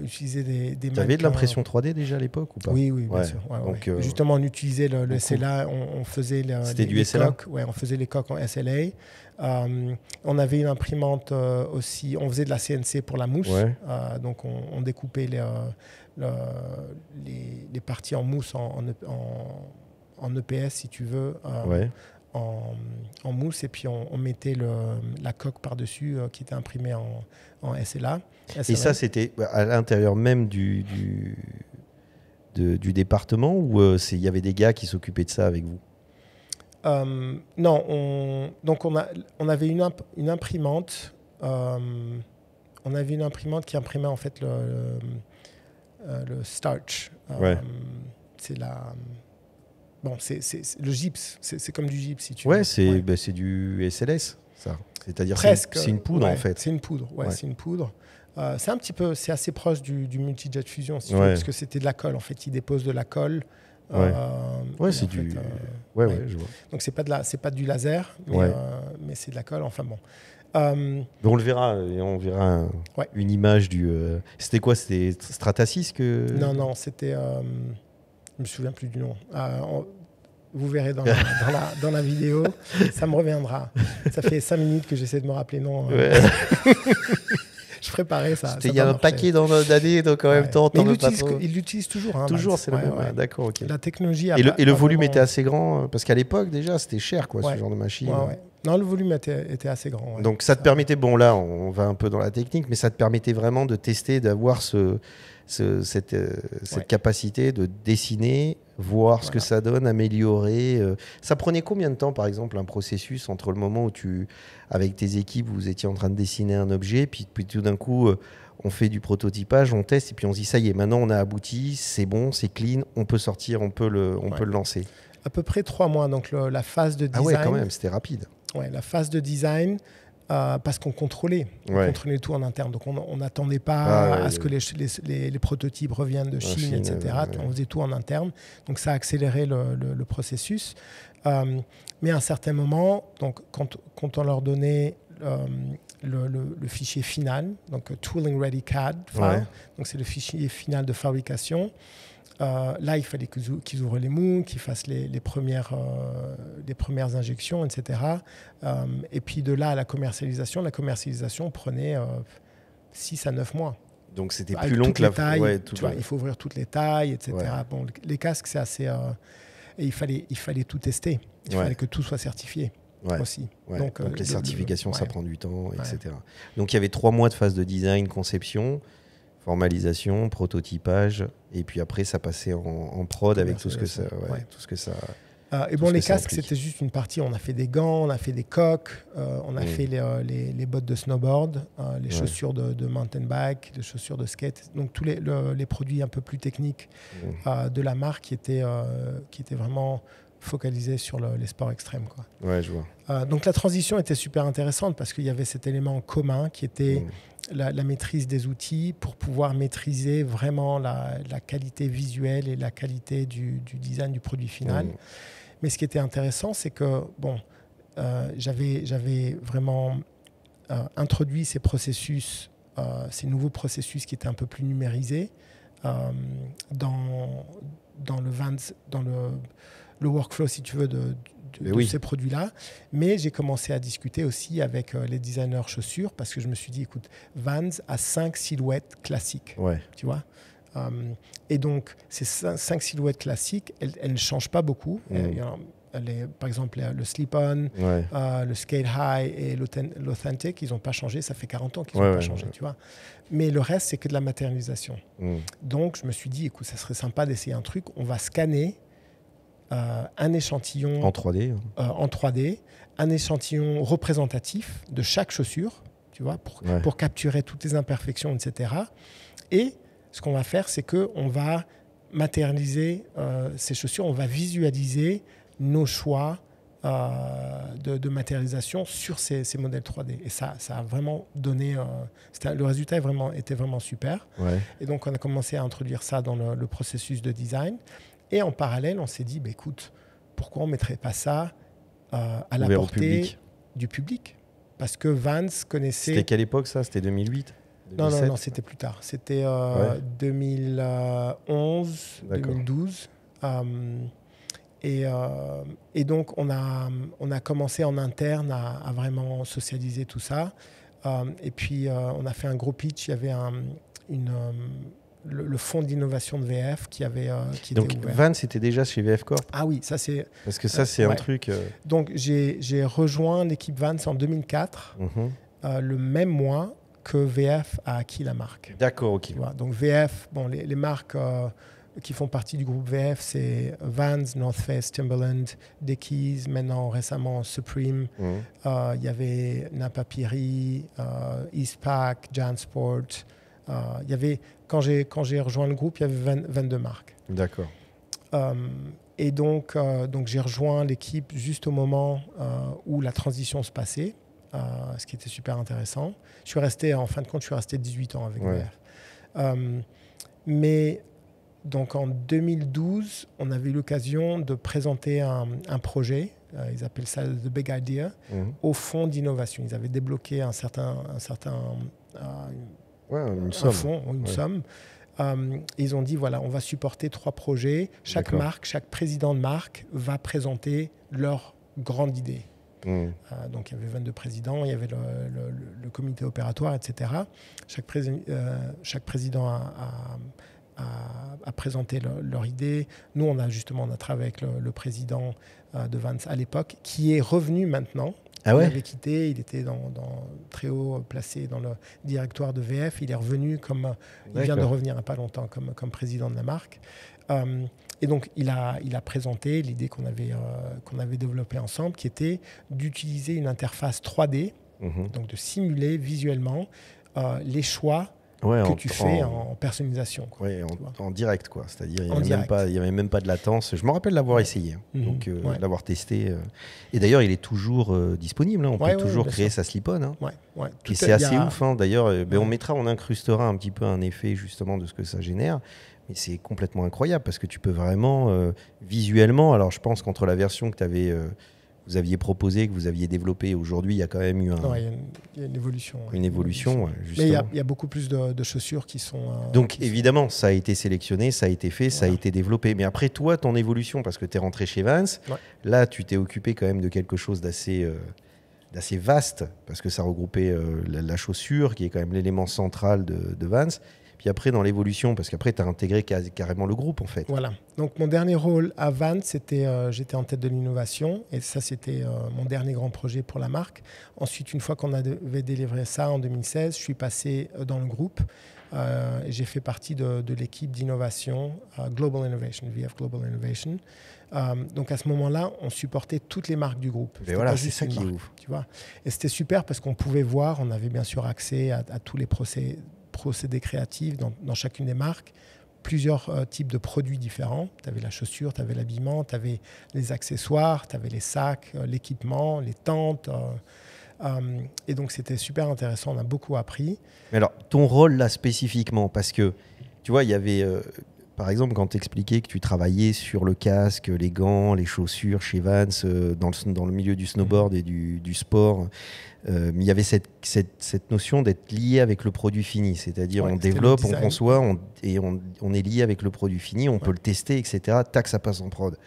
utiliser des Tu avais de l'impression 3D déjà à l'époque ou pas? Oui, bien sûr. Donc, justement, on utilisait le SLA, on faisait du SLA coques. On faisait les coques en SLA. On avait une imprimante aussi, on faisait de la CNC pour la mousse. Donc, on découpait les parties en mousse en EPS, si tu veux. En mousse, et puis on mettait la coque par-dessus qui était imprimée en SLA. Et ça, c'était à l'intérieur même du département, ou il y avait des gars qui s'occupaient de ça avec vous? Non, donc on avait une imprimante. On avait une imprimante qui imprimait en fait le starch. C'est la... Bon, c'est le gypse, c'est comme du gypse si tu veux. C'est du SLS, ça. C'est-à-dire c'est une poudre en fait. C'est une poudre, c'est une poudre. C'est assez proche du multijet fusion si tu veux, parce que c'était de la colle en fait. Ils déposent de la colle. C'est du. Je vois. Donc c'est pas du laser, mais c'est de la colle. Enfin bon. On le verra, et on verra une image du. C'était quoi? C'était Stratasys que. Non, c'était. Je me souviens plus du nom. Vous verrez dans la vidéo, ça me reviendra. Ça fait 5 minutes que j'essaie de me rappeler non. Je préparais ça. Il y a un paquet d'années, donc en même temps, ils l'utilisent toujours. Toujours, c'est le même. D'accord, ok. La technologie. Et le volume était assez grand, parce qu'à l'époque déjà, c'était cher, ce genre de machine. Non, le volume était assez grand. Donc ça te permettait, bon là, on va un peu dans la technique, mais ça te permettait vraiment de tester, d'avoir cette capacité de dessiner, voir ce que ça donne, améliorer. Ça prenait combien de temps, par exemple, un processus entre le moment où avec tes équipes, vous étiez en train de dessiner un objet, puis tout d'un coup, on fait du prototypage, on teste, et puis on se dit, ça y est, maintenant on a abouti, c'est bon, c'est clean, on peut sortir, on peut le lancer. À peu près 3 mois, donc la phase de design. Ah ouais, quand même, c'était rapide. La phase de design, parce qu'on contrôlait. On contrôlait tout en interne. Donc, on n'attendait pas à ce que les prototypes reviennent de Chine, etc. On faisait tout en interne. Donc, ça a accéléré le processus. Mais à un certain moment, donc, quand on leur donnait le fichier final, donc Tooling Ready CAD, donc c'est le fichier final de fabrication, là, il fallait qu'ils ouvrent les mous, qu'ils fassent les premières injections, etc. Et puis de là à la commercialisation prenait 6 à 9 mois. Donc c'était plus long que la taille. Il faut ouvrir toutes les tailles, etc. Bon, les casques, c'est assez... et il fallait tout tester. Il fallait que tout soit certifié aussi. Donc les certifications, ça prend du temps, etc. Donc il y avait 3 mois de phase de design, conception, formalisation, prototypage, et puis après ça passait en prod avec tout ce que ça... tout ce que ça et bon, les casques, c'était juste une partie. On a fait des gants, on a fait des coques, on a fait les bottes de snowboard, les chaussures de mountain bike, les chaussures de skate. Donc tous les produits un peu plus techniques de la marque qui étaient vraiment focalisés sur les sports extrêmes, quoi. Ouais, je vois. Donc la transition était super intéressante parce qu'il y avait cet élément commun qui était la maîtrise des outils pour pouvoir maîtriser vraiment la qualité visuelle et la qualité du design du produit final. Mais ce qui était intéressant, c'est que j'avais vraiment introduit ces processus, ces nouveaux processus qui étaient un peu plus numérisés dans le workflow, si tu veux, de ces produits-là. Mais j'ai commencé à discuter aussi avec les designers chaussures parce que je me suis dit, écoute, Vans a 5 silhouettes classiques. Tu vois, Et donc, ces 5 silhouettes classiques, elles ne changent pas beaucoup. Par exemple, le slip-on, le skate high et l'authentic, ils n'ont pas changé. Ça fait 40 ans qu'ils n'ont pas changé, tu vois. Mais le reste, c'est que de la matérialisation. Donc, je me suis dit, écoute, ça serait sympa d'essayer un truc. On va scanner un échantillon en 3D, un échantillon représentatif de chaque chaussure, tu vois, pour capturer toutes les imperfections, etc. Et ce qu'on va faire, c'est qu'on va matérialiser ces chaussures, on va visualiser nos choix de matérialisation sur ces modèles 3D. Et ça a vraiment donné... le résultat était vraiment super. Et donc, on a commencé à introduire ça dans le processus de design. Et en parallèle, on s'est dit, écoute, pourquoi on ne mettrait pas ça à la portée du public? Parce que Vans connaissait... C'était quelle époque, ça? C'était 2008? Non, c'était plus tard. C'était 2011, 2012. Et donc, on a commencé en interne à vraiment socialiser tout ça. Et puis, on a fait un gros pitch. Il y avait le fonds d'innovation de VF qui était donc, ouvert. Vans, c'était déjà chez VF Corp? Ah oui, ça c'est... Parce que ça, c'est un truc... Donc, j'ai rejoint l'équipe Vans en 2004, le même mois que VF a acquis la marque. D'accord, ok. Donc, VF, les marques qui font partie du groupe VF, c'est Vans, North Face, Timberland, Dickies, maintenant récemment Supreme. Il y avait Napapiri, Eastpak, Jansport. Il y avait, quand j'ai rejoint le groupe, il y avait 22 marques. D'accord. Et donc j'ai rejoint l'équipe juste au moment où la transition se passait, ce qui était super intéressant. En fin de compte, je suis resté 18 ans avec VF. Mais donc en 2012, on avait eu l'occasion de présenter un projet, ils appellent ça The Big Idea, au fonds d'innovation. Ils avaient débloqué une somme. Ils ont dit, voilà, on va supporter 3 projets. Chaque président de marque va présenter leur grande idée. Donc, il y avait 22 présidents, il y avait le comité opératoire, etc. Chaque président a présenté leur idée. Nous, on a travaillé avec le président de Vans à l'époque, qui est revenu maintenant. Il avait quitté, il était très haut placé dans le directoire de VF. Il est revenu il vient de revenir il n'y a pas longtemps comme président de la marque. Et donc, il a présenté l'idée qu'on avait développée ensemble, qui était d'utiliser une interface 3D, donc de simuler visuellement les choix que tu fais en personnalisation. En direct, quoi. C'est-à-dire, il n'y avait même pas de latence. Je me rappelle l'avoir essayé, l'avoir testé. Et d'ailleurs, il est toujours disponible. On peut toujours créer sa slip-on. Et c'est assez ouf. D'ailleurs, on incrustera un petit peu un effet justement de ce que ça génère. Mais c'est complètement incroyable parce que tu peux vraiment, visuellement, alors je pense qu'entre la version que vous aviez proposé, que vous aviez développé aujourd'hui, il y a quand même eu il y a une évolution. Une évolution, justement. Mais il y a beaucoup plus de chaussures qui sont... Donc évidemment, ça a été sélectionné, ça a été fait, ça a été développé. Mais après, toi, ton évolution, parce que tu es rentré chez Vans, là, tu t'es occupé quand même de quelque chose d'assez vaste, parce que ça regroupait la chaussure, qui est quand même l'élément central de Vans. Puis après, dans l'évolution, parce qu'après, tu as intégré carrément le groupe, en fait. Voilà. Donc, mon dernier rôle à Vans, j'étais en tête de l'innovation. Et ça, c'était mon dernier grand projet pour la marque. Ensuite, une fois qu'on avait délivré ça en 2016, je suis passé dans le groupe. Et j'ai fait partie de l'équipe d'innovation Global Innovation, VF Global Innovation. Donc, à ce moment-là, on supportait toutes les marques du groupe. Et voilà, c'est ça qui est ouf. Tu vois. Et c'était super parce qu'on pouvait voir, on avait bien sûr accès à tous les procédés créatifs dans chacune des marques, plusieurs types de produits différents. Tu avais la chaussure, tu avais l'habillement, tu avais les accessoires, tu avais les sacs, l'équipement, les tentes. Et donc, c'était super intéressant. On a beaucoup appris. Mais alors, ton rôle là spécifiquement, parce que tu vois, il y avait, par exemple, quand tu expliquais que tu travaillais sur le casque, les gants, les chaussures chez Vans, dans le milieu du snowboard et du sport, il y avait cette notion d'être lié avec le produit fini. C'est-à-dire, on développe, on conçoit, on est lié avec le produit fini, on peut le tester, etc. Tac, ça passe en prod.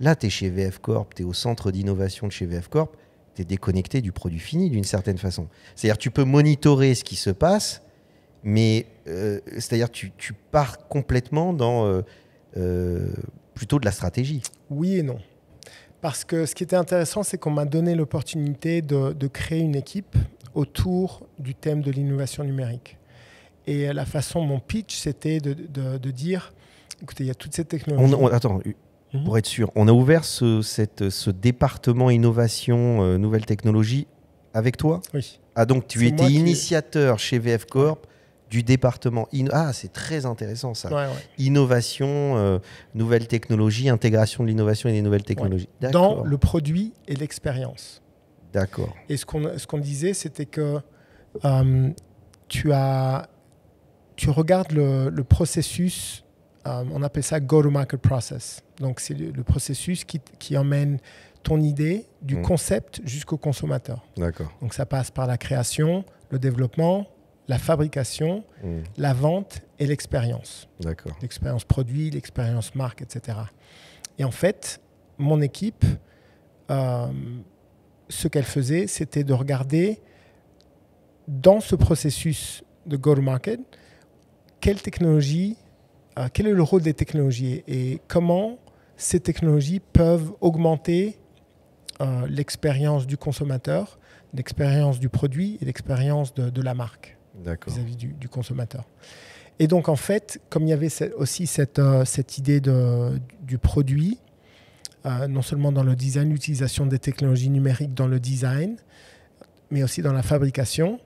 Là, tu es chez VF Corp, tu es au centre d'innovation de chez VF Corp, tu es déconnecté du produit fini d'une certaine façon. C'est-à-dire, tu peux monitorer ce qui se passe, Mais c'est-à-dire tu pars complètement dans plutôt de la stratégie. Oui et non. Parce que ce qui était intéressant, c'est qu'on m'a donné l'opportunité de créer une équipe autour du thème de l'innovation numérique. Et la façon, mon pitch, c'était de dire, écoutez, il y a toutes ces technologies. Attends, pour être sûr, on a ouvert ce département innovation, nouvelles technologies avec toi ? Oui. Ah, donc tu étais initiateur chez VF Corp du département. Ah, c'est très intéressant ça. Ouais. Innovation, nouvelles technologies, intégration de l'innovation et des nouvelles technologies. Ouais. Dans le produit et l'expérience. D'accord. Et ce qu'on disait, c'était que tu regardes le processus, on appelle ça go-to-market process. Donc, c'est le processus qui emmène ton idée du concept jusqu'au consommateur. D'accord. Donc, ça passe par la création, le développement, la fabrication, la vente et l'expérience. D'accord. L'expérience produit, l'expérience marque, etc. Et en fait, mon équipe, ce qu'elle faisait, c'était de regarder dans ce processus de go-to-market, quelle technologie, quel est le rôle des technologies et comment ces technologies peuvent augmenter l'expérience du consommateur, l'expérience du produit et l'expérience de la marque vis-à-vis du consommateur. Et donc, en fait, comme il y avait aussi cette idée du produit, non seulement dans le design, l'utilisation des technologies numériques dans le design, mais aussi dans la fabrication,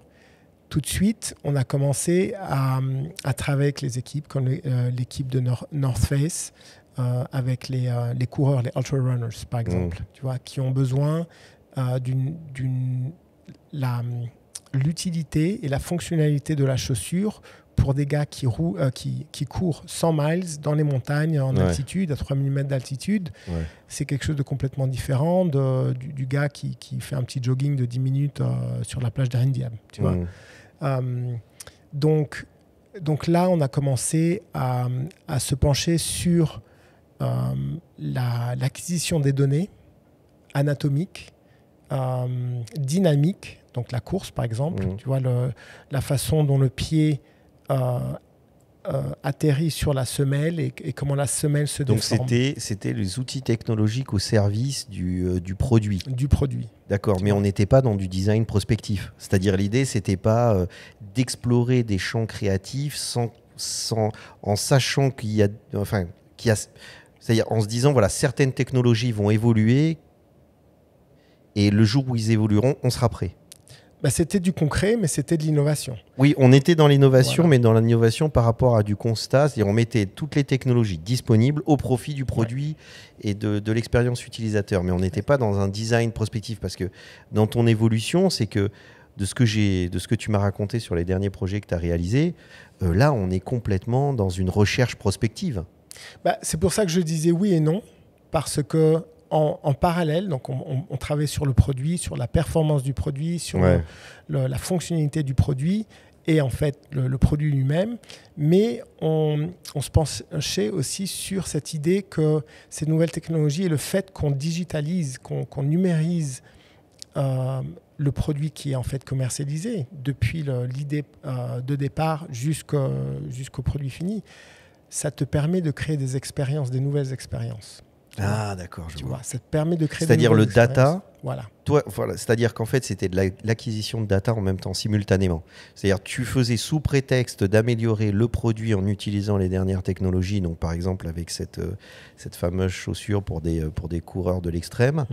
tout de suite, on a commencé à travailler avec les équipes, comme l'équipe de North Face, avec les coureurs, les ultra runners, par exemple, tu vois, qui ont besoin l'utilité et la fonctionnalité de la chaussure pour des gars qui courent 100 miles dans les montagnes en altitude, à 3000 mètres d'altitude. Ouais. C'est quelque chose de complètement différent du gars qui fait un petit jogging de 10 minutes sur la plage d'Arindiab, tu vois. Donc là, on a commencé à se pencher sur l'acquisition des données anatomiques, dynamiques, donc la course par exemple, tu vois, la façon dont le pied atterrit sur la semelle et comment la semelle se déforme. Donc c'était les outils technologiques au service du produit. Du produit. D'accord, mais on n'était pas dans du design prospectif. C'est-à-dire l'idée, c'était pas d'explorer des champs créatifs en sachant c'est-à-dire en se disant voilà, certaines technologies vont évoluer et le jour où ils évolueront, on sera prêt. C'était du concret, mais c'était de l'innovation. Oui, on était dans l'innovation, mais dans l'innovation par rapport à du constat. C'est-à-dire on mettait toutes les technologies disponibles au profit du produit et de l'expérience utilisateur. Mais on n'était pas dans un design prospectif parce que dans ton évolution, c'est que de ce que tu m'as raconté sur les derniers projets que tu as réalisés, là, on est complètement dans une recherche prospective. C'est pour ça que je disais oui et non, parce que en parallèle, donc on travaille sur le produit, sur la performance du produit, sur la fonctionnalité du produit et en fait le produit lui-même. Mais on se penchait aussi sur cette idée que ces nouvelles technologies et le fait qu'on digitalise, qu'on numérise le produit qui est en fait commercialisé depuis l'idée de départ jusqu'au produit fini, ça te permet de créer des expériences, des nouvelles expériences. Ah, d'accord, je vois. Ça te permet de créer c'est-à-dire le data. Voilà. C'est-à-dire qu'en fait, c'était de l'acquisition de data en même temps, simultanément. C'est-à-dire tu faisais sous prétexte d'améliorer le produit en utilisant les dernières technologies. Donc, par exemple, avec cette fameuse chaussure pour des coureurs de l'extrême,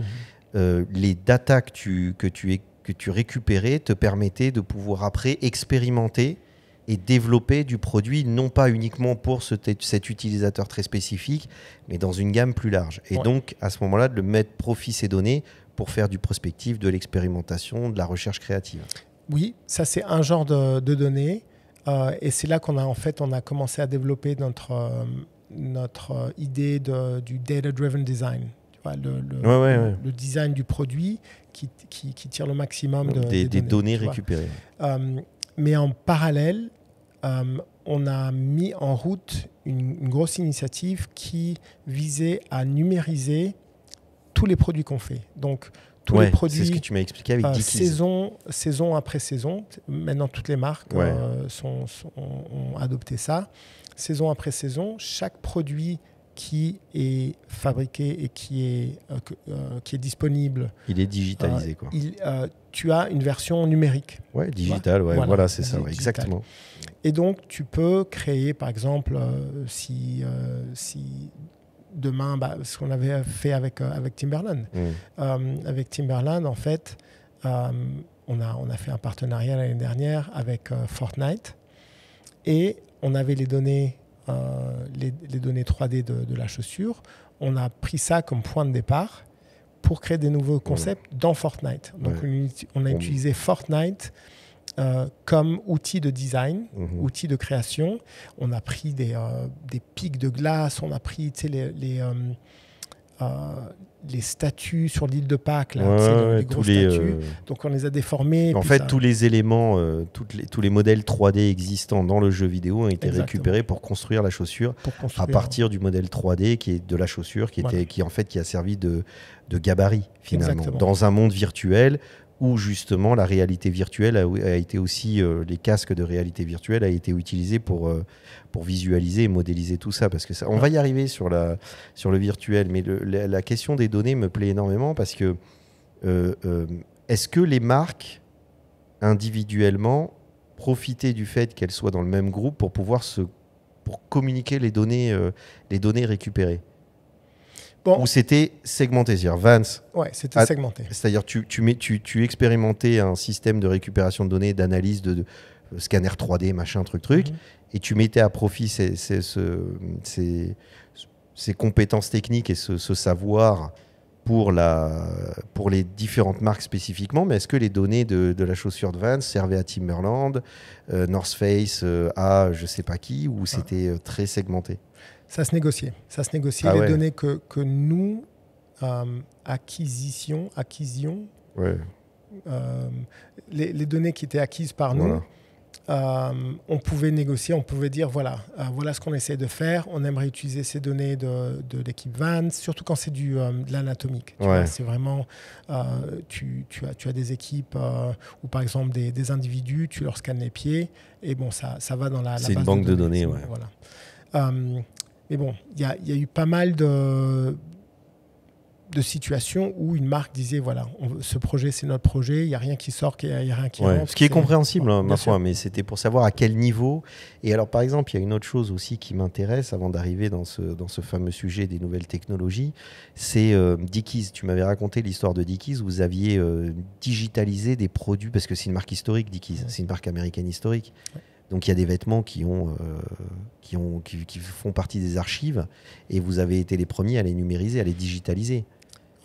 les data que tu récupérais te permettaient de pouvoir après expérimenter et développer du produit, non pas uniquement pour cet utilisateur très spécifique, mais dans une gamme plus large. Et donc, à ce moment-là, de le mettre profit ces données pour faire du prospectif, de l'expérimentation, de la recherche créative. Oui, ça c'est un genre de données. Et c'est là qu'on a commencé à développer notre idée du data-driven design. Tu vois, le design du produit qui tire le maximum des données récupérées. Mais en parallèle, on a mis en route une grosse initiative qui visait à numériser tous les produits qu'on fait. Donc, tous les produits. C'est ce que tu m'as expliqué avec Dickies. Saison après saison. Maintenant, toutes les marques ont adopté ça. Saison après saison, chaque produit qui est fabriqué et qui est disponible. Il est digitalisé, quoi. Tu as une version numérique. Ouais, digital, voilà, c'est ça, exactement. Et donc, tu peux créer, par exemple, si demain, ce qu'on avait fait avec Timberland. Avec Timberland, en fait, on a fait un partenariat l'année dernière avec Fortnite et on avait les données 3D de la chaussure. On a pris ça comme point de départ pour créer des nouveaux concepts dans Fortnite. Donc, on a utilisé Fortnite comme outil de design, outil de création. On a pris des pics de glace, on a pris les statues sur l'île de Pâques, les grosses statues. Donc on les a déformés. En fait, tous les éléments, tous les modèles 3D existants dans le jeu vidéo ont été récupérés pour construire la chaussure à partir du modèle 3D qui est de la chaussure, qui a servi de gabarit finalement dans un monde virtuel où justement la réalité virtuelle a été aussi, les casques de réalité virtuelle a été utilisés pour visualiser et modéliser tout ça. Parce que on va y arriver sur le virtuel, mais la question des données me plaît énormément parce que est-ce que les marques, individuellement, profitaient du fait qu'elles soient dans le même groupe pour pouvoir pour communiquer les données récupérées? Ou c'était segmenté, c'est-à-dire Vans. Ouais, c'était segmenté. C'est-à-dire tu expérimentais un système de récupération de données, d'analyse de scanner 3D, machin, truc, et tu mettais à profit ces compétences techniques et ce savoir pour les différentes marques spécifiquement. Mais est-ce que les données de la chaussure de Vans servaient à Timberland, North Face, à je sais pas qui, ou c'était très segmenté? Ça se négociait. Les données que nous, acquisition, les données qui étaient acquises par nous, on pouvait négocier, on pouvait dire voilà ce qu'on essaie de faire, on aimerait utiliser ces données de l'équipe Vans, surtout quand c'est de l'anatomique. C'est vraiment, tu as des équipes où par exemple des individus, tu leur scannes les pieds et bon, ça va dans la base de données. C'est une banque de données, Voilà. Mais bon, il y a eu pas mal de situations où une marque disait voilà, ce projet, c'est notre projet, il n'y a rien qui sort, il n'y a rien qui rentre. Ce qui est compréhensible, ma foi, mais c'était pour savoir à quel niveau. Et alors, par exemple, il y a une autre chose aussi qui m'intéresse avant d'arriver dans ce fameux sujet des nouvelles technologies, c'est Dickies. Tu m'avais raconté l'histoire de Dickies où vous aviez digitalisé des produits, parce que c'est une marque historique, Dickies, c'est une marque américaine historique. Donc il y a des vêtements qui font partie des archives et vous avez été les premiers à les numériser, à les digitaliser.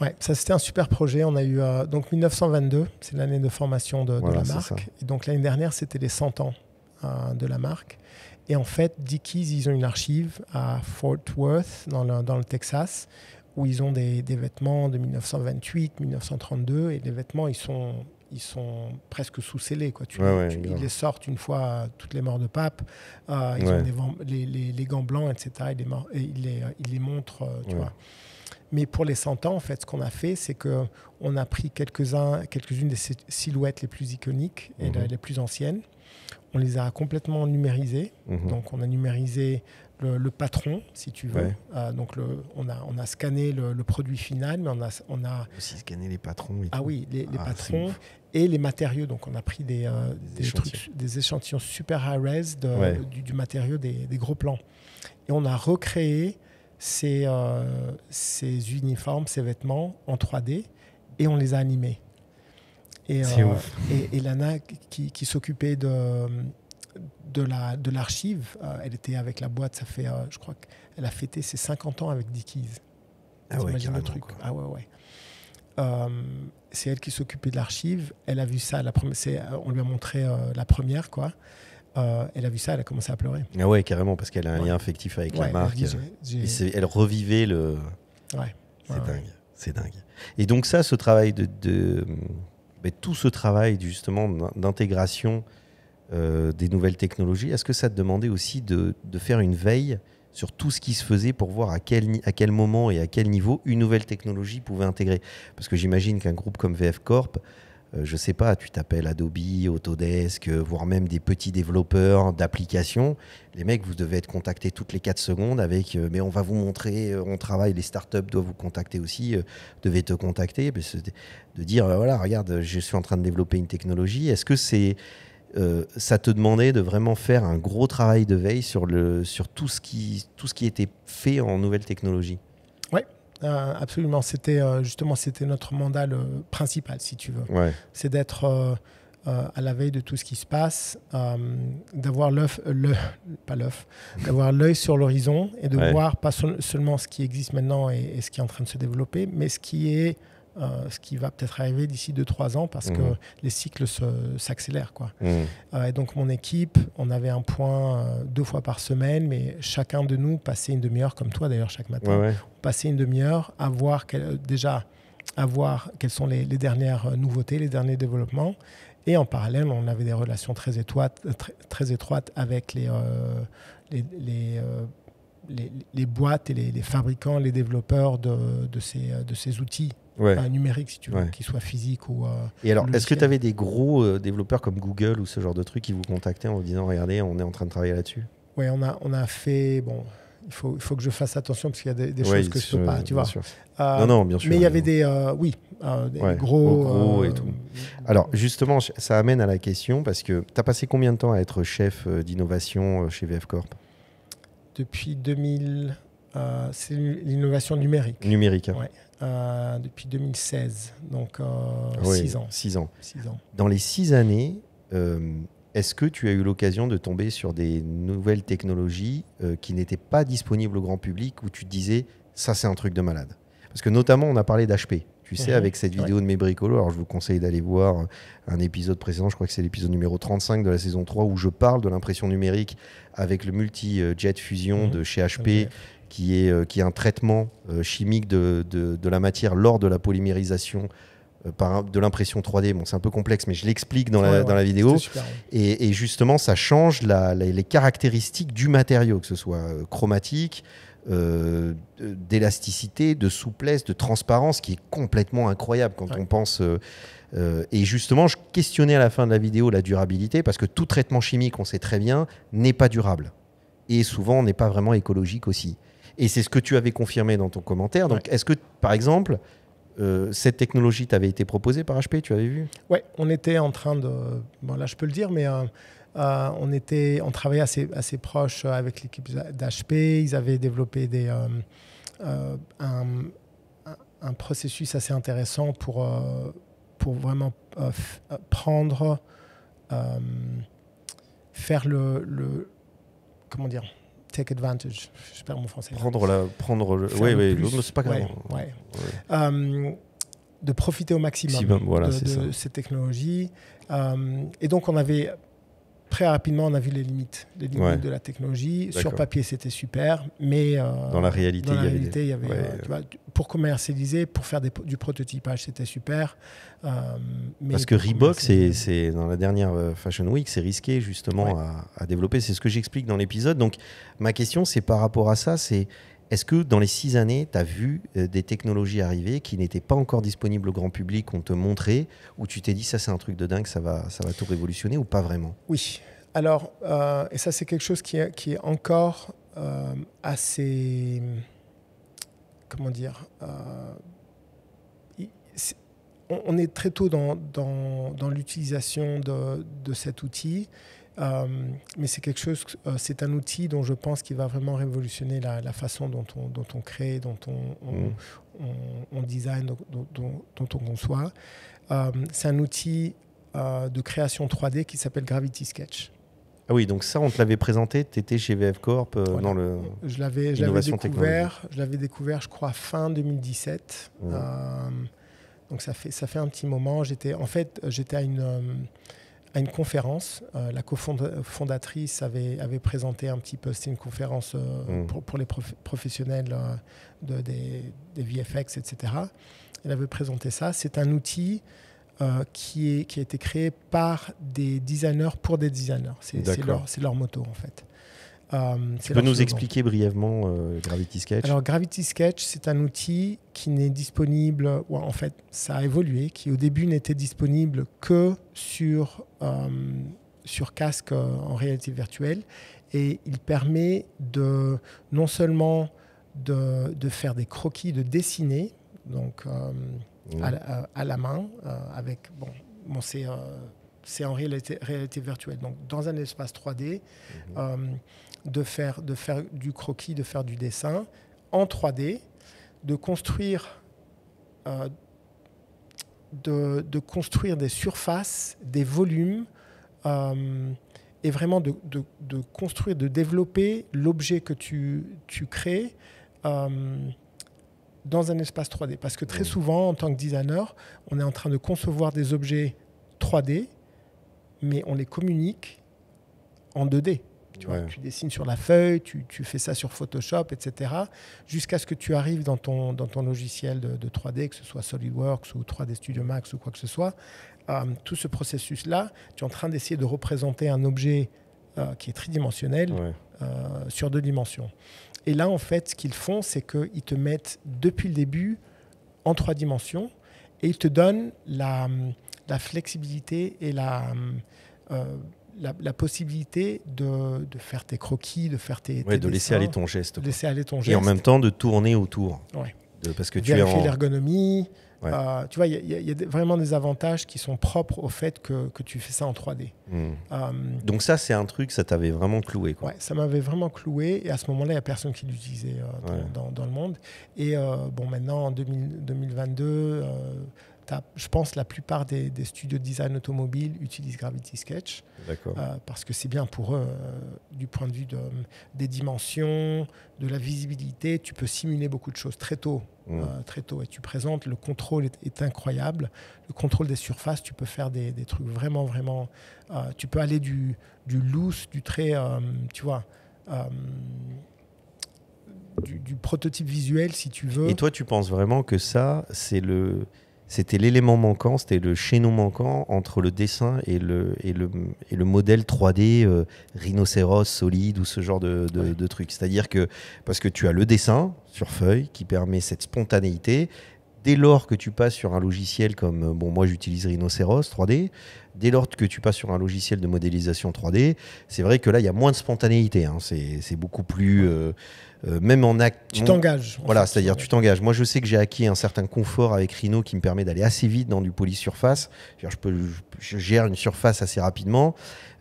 Ouais, ça c'était un super projet. On a eu donc 1922, c'est l'année de formation de la marque. Et donc l'année dernière, c'était les 100 ans de la marque. Et en fait, Dickies, ils ont une archive à Fort Worth, dans le Texas, où ils ont des vêtements de 1928, 1932. Et les vêtements, ils sont presque sous-scellés, quoi. Ils les sortent une fois toutes les morts de pape. Ils ont les gants blancs, etc. Ils les montrent, tu vois. Mais pour les 100 ans, en fait, ce qu'on a fait, c'est qu'on a pris quelques-unes des silhouettes les plus iconiques et les plus anciennes. On les a complètement numérisées. Donc, on a numérisé le patron, si tu veux. Donc, on a scanné le produit final, mais on a aussi scanné les patrons. Les patrons et les matériaux. Donc, on a pris des échantillons super high-res du matériau des gros plans. Et on a recréé ces uniformes, ces vêtements en 3D et on les a animés. Et Lana, qui s'occupait de l'archive, elle était avec la boîte, ça fait, je crois qu'elle a fêté ses 50 ans avec Dickies. T'imagines le truc. C'est elle qui s'occupait de l'archive. Elle a vu ça, on lui a montré la première, quoi. Elle a vu ça, elle a commencé à pleurer. Ah ouais, carrément, parce qu'elle a un lien affectif avec la marque. Elle revivait le... C'est dingue. Et donc ça, ce travail tout ce travail justement d'intégration des nouvelles technologies, est-ce que ça te demandait aussi de faire une veille sur tout ce qui se faisait pour voir à quel moment et à quel niveau une nouvelle technologie pouvait intégrer. Parce que j'imagine qu'un groupe comme VF Corp, je sais pas, tu t'appelles Adobe, Autodesk, voire même des petits développeurs d'applications. Les mecs, vous devez être contactés toutes les 4 secondes avec mais on va vous montrer, on travaille, les startups doivent vous contacter aussi, devaient te contacter, de dire voilà, regarde, je suis en train de développer une technologie. Est-ce que ça te demandait de vraiment faire un gros travail de veille sur tout ce qui était fait en nouvelles technologies? Oui. Absolument, c'était notre mandat principal, si tu veux. Ouais. C'est d'être à la veille de tout ce qui se passe, d'avoir d'avoir l'œil sur l'horizon et de voir pas seulement ce qui existe maintenant et ce qui est en train de se développer, mais ce qui va peut-être arriver d'ici 2-3 ans parce que les cycles s'accélèrent, quoi. Et donc mon équipe, on avait un point 2 fois par semaine, mais chacun de nous passait une demi-heure, comme toi d'ailleurs chaque matin. On passait une demi-heure à voir quelles sont les dernières nouveautés, les derniers développements. Et en parallèle, on avait des relations très étroites avec les boîtes et les fabricants, les développeurs de ces outils numériques, si tu veux, qu'ils soient physiques ou Et alors, est-ce que tu avais des gros développeurs comme Google ou ce genre de trucs qui vous contactaient en vous disant « Regardez, on est en train de travailler là-dessus » ? Oui, on a fait... Bon, il faut que je fasse attention parce qu'il y a des choses que je ne peux pas, tu vois. Non, bien sûr. Mais il y avait des gros et tout. Alors, justement, ça amène à la question, parce que tu as passé combien de temps à être chef d'innovation chez VF Corp ? Depuis 2000, c'est l'innovation numérique. Numérique, hein. Ouais. Depuis 2016, donc 6 ans. 6 ans. Dans les 6 années, est-ce que tu as eu l'occasion de tomber sur des nouvelles technologies qui n'étaient pas disponibles au grand public, où tu te disais, ça c'est un truc de malade? Parce que notamment, on a parlé d'HP. Tu sais, avec cette vidéo de mes bricolos, alors je vous conseille d'aller voir un épisode précédent, je crois que c'est l'épisode numéro 35 de la saison 3, où je parle de l'impression numérique avec le multi-jet fusion de chez HP, qui est un traitement chimique de la matière lors de la polymérisation de l'impression 3D. Bon, c'est un peu complexe, mais je l'explique dans la vidéo. Super, et justement, ça change les caractéristiques du matériau, que ce soit chromatique, d'élasticité, de souplesse, de transparence, qui est complètement incroyable quand on pense... et justement, je questionnais à la fin de la vidéo la durabilité, parce que tout traitement chimique, on sait très bien, n'est pas durable. Et souvent, n'est pas vraiment écologique aussi. Et c'est ce que tu avais confirmé dans ton commentaire. Donc, est-ce que, par exemple, cette technologie t'avait été proposée par HP, tu avais vu ? Oui, on était en train de... Bon, là, je peux le dire, mais on travaillait assez proche avec l'équipe d'HP. Ils avaient développé un processus assez intéressant pour vraiment faire comment dire, take advantage, je perds mon français. C'est pas grave. De profiter au maximum de ces technologies. Et donc, très rapidement, on a vu les limites de la technologie. D'accord. Sur papier, c'était super, mais dans la réalité, il y avait tu vois, pour commercialiser, pour faire du prototypage, c'était super. Mais parce que Reebok, c'est dans la dernière Fashion Week, c'est risqué justement à développer. C'est ce que j'explique dans l'épisode. Donc, ma question, c'est par rapport à ça, est-ce que dans les 6 années, tu as vu des technologies arriver qui n'étaient pas encore disponibles au grand public, qu'on te montrait, où tu t'es dit, ça c'est un truc de dingue, ça va tout révolutionner, ou pas vraiment ? Oui. Alors, et ça c'est quelque chose qui est encore assez... Comment dire on est très tôt dans l'utilisation de cet outil. Mais c'est un outil dont je pense qu'il va vraiment révolutionner la façon dont on crée, dont on design, dont on conçoit. C'est un outil de création 3D qui s'appelle Gravity Sketch. Ah oui, donc ça, on te l'avait présenté, tu étais chez VF Corp dans le... Je l'avais découvert, je crois, fin 2017. Donc ça fait un petit moment. J'étais à une conférence. La cofondatrice avait présenté un petit peu, c'était une conférence pour les professionnels des VFX, etc. Elle avait présenté ça. C'est un outil qui a été créé par des designers pour des designers. C'est leur moto, en fait. Tu peux nous expliquer brièvement Gravity Sketch? Alors, Gravity Sketch, c'est un outil qui n'est disponible, en fait, ça a évolué, qui au début n'était disponible que sur casque en réalité virtuelle. Et il permet non seulement de faire des croquis, de dessiner, donc à la main, avec, c'est en réalité virtuelle, donc dans un espace 3D, de faire du croquis, de faire du dessin en 3D, de construire des surfaces, des volumes, et vraiment de construire, de développer l'objet que tu crées dans un espace 3D. Parce que très souvent, en tant que designer, on est en train de concevoir des objets 3D, mais on les communique en 2D. Tu dessines sur la feuille, tu fais ça sur Photoshop, etc. Jusqu'à ce que tu arrives dans ton logiciel de 3D, que ce soit SolidWorks ou 3D Studio Max ou quoi que ce soit. Tout ce processus-là, tu es en train d'essayer de représenter un objet qui est tridimensionnel sur 2 dimensions. Et là, en fait, ce qu'ils font, c'est qu'ils te mettent depuis le début en 3 dimensions et ils te donnent la flexibilité et la possibilité de faire tes croquis, de faire tes de laisser dessins, aller ton geste. De laisser aller ton geste. Et en même temps, de tourner autour. Parce que vérifier l'ergonomie. Tu vois, il y a vraiment des avantages qui sont propres au fait que tu fais ça en 3D. Donc ça, c'est un truc, ça t'avait vraiment cloué, quoi. Ouais, ça m'avait vraiment cloué. Et à ce moment-là, il n'y a personne qui l'utilisait dans le monde. Et maintenant, en 2022, je pense que la plupart des studios de design automobile utilisent Gravity Sketch. D'accord. Parce que c'est bien pour eux, du point de vue des dimensions, de la visibilité. Tu peux simuler beaucoup de choses très tôt. Et tu présentes, le contrôle est incroyable. Le contrôle des surfaces, tu peux faire des trucs vraiment, vraiment... tu peux aller du loose, du très... tu vois... du prototype visuel, si tu veux. Et toi, tu penses vraiment que ça, c'était l'élément manquant, c'était le chaînon manquant entre le dessin et le modèle 3D rhinocéros solide ou ce genre de truc. C'est-à-dire que, parce que tu as le dessin sur feuille qui permet cette spontanéité, dès lors que tu passes sur un logiciel comme, moi j'utilise Rhinocéros 3D, dès lors que tu passes sur un logiciel de modélisation 3D, c'est vrai que là il y a moins de spontanéité, hein. C'est beaucoup plus... même en acte. Tu t'engages. Voilà, c'est-à-dire tu t'engages. Moi, je sais que j'ai acquis un certain confort avec Rhino qui me permet d'aller assez vite dans du polysurface. Je gère une surface assez rapidement,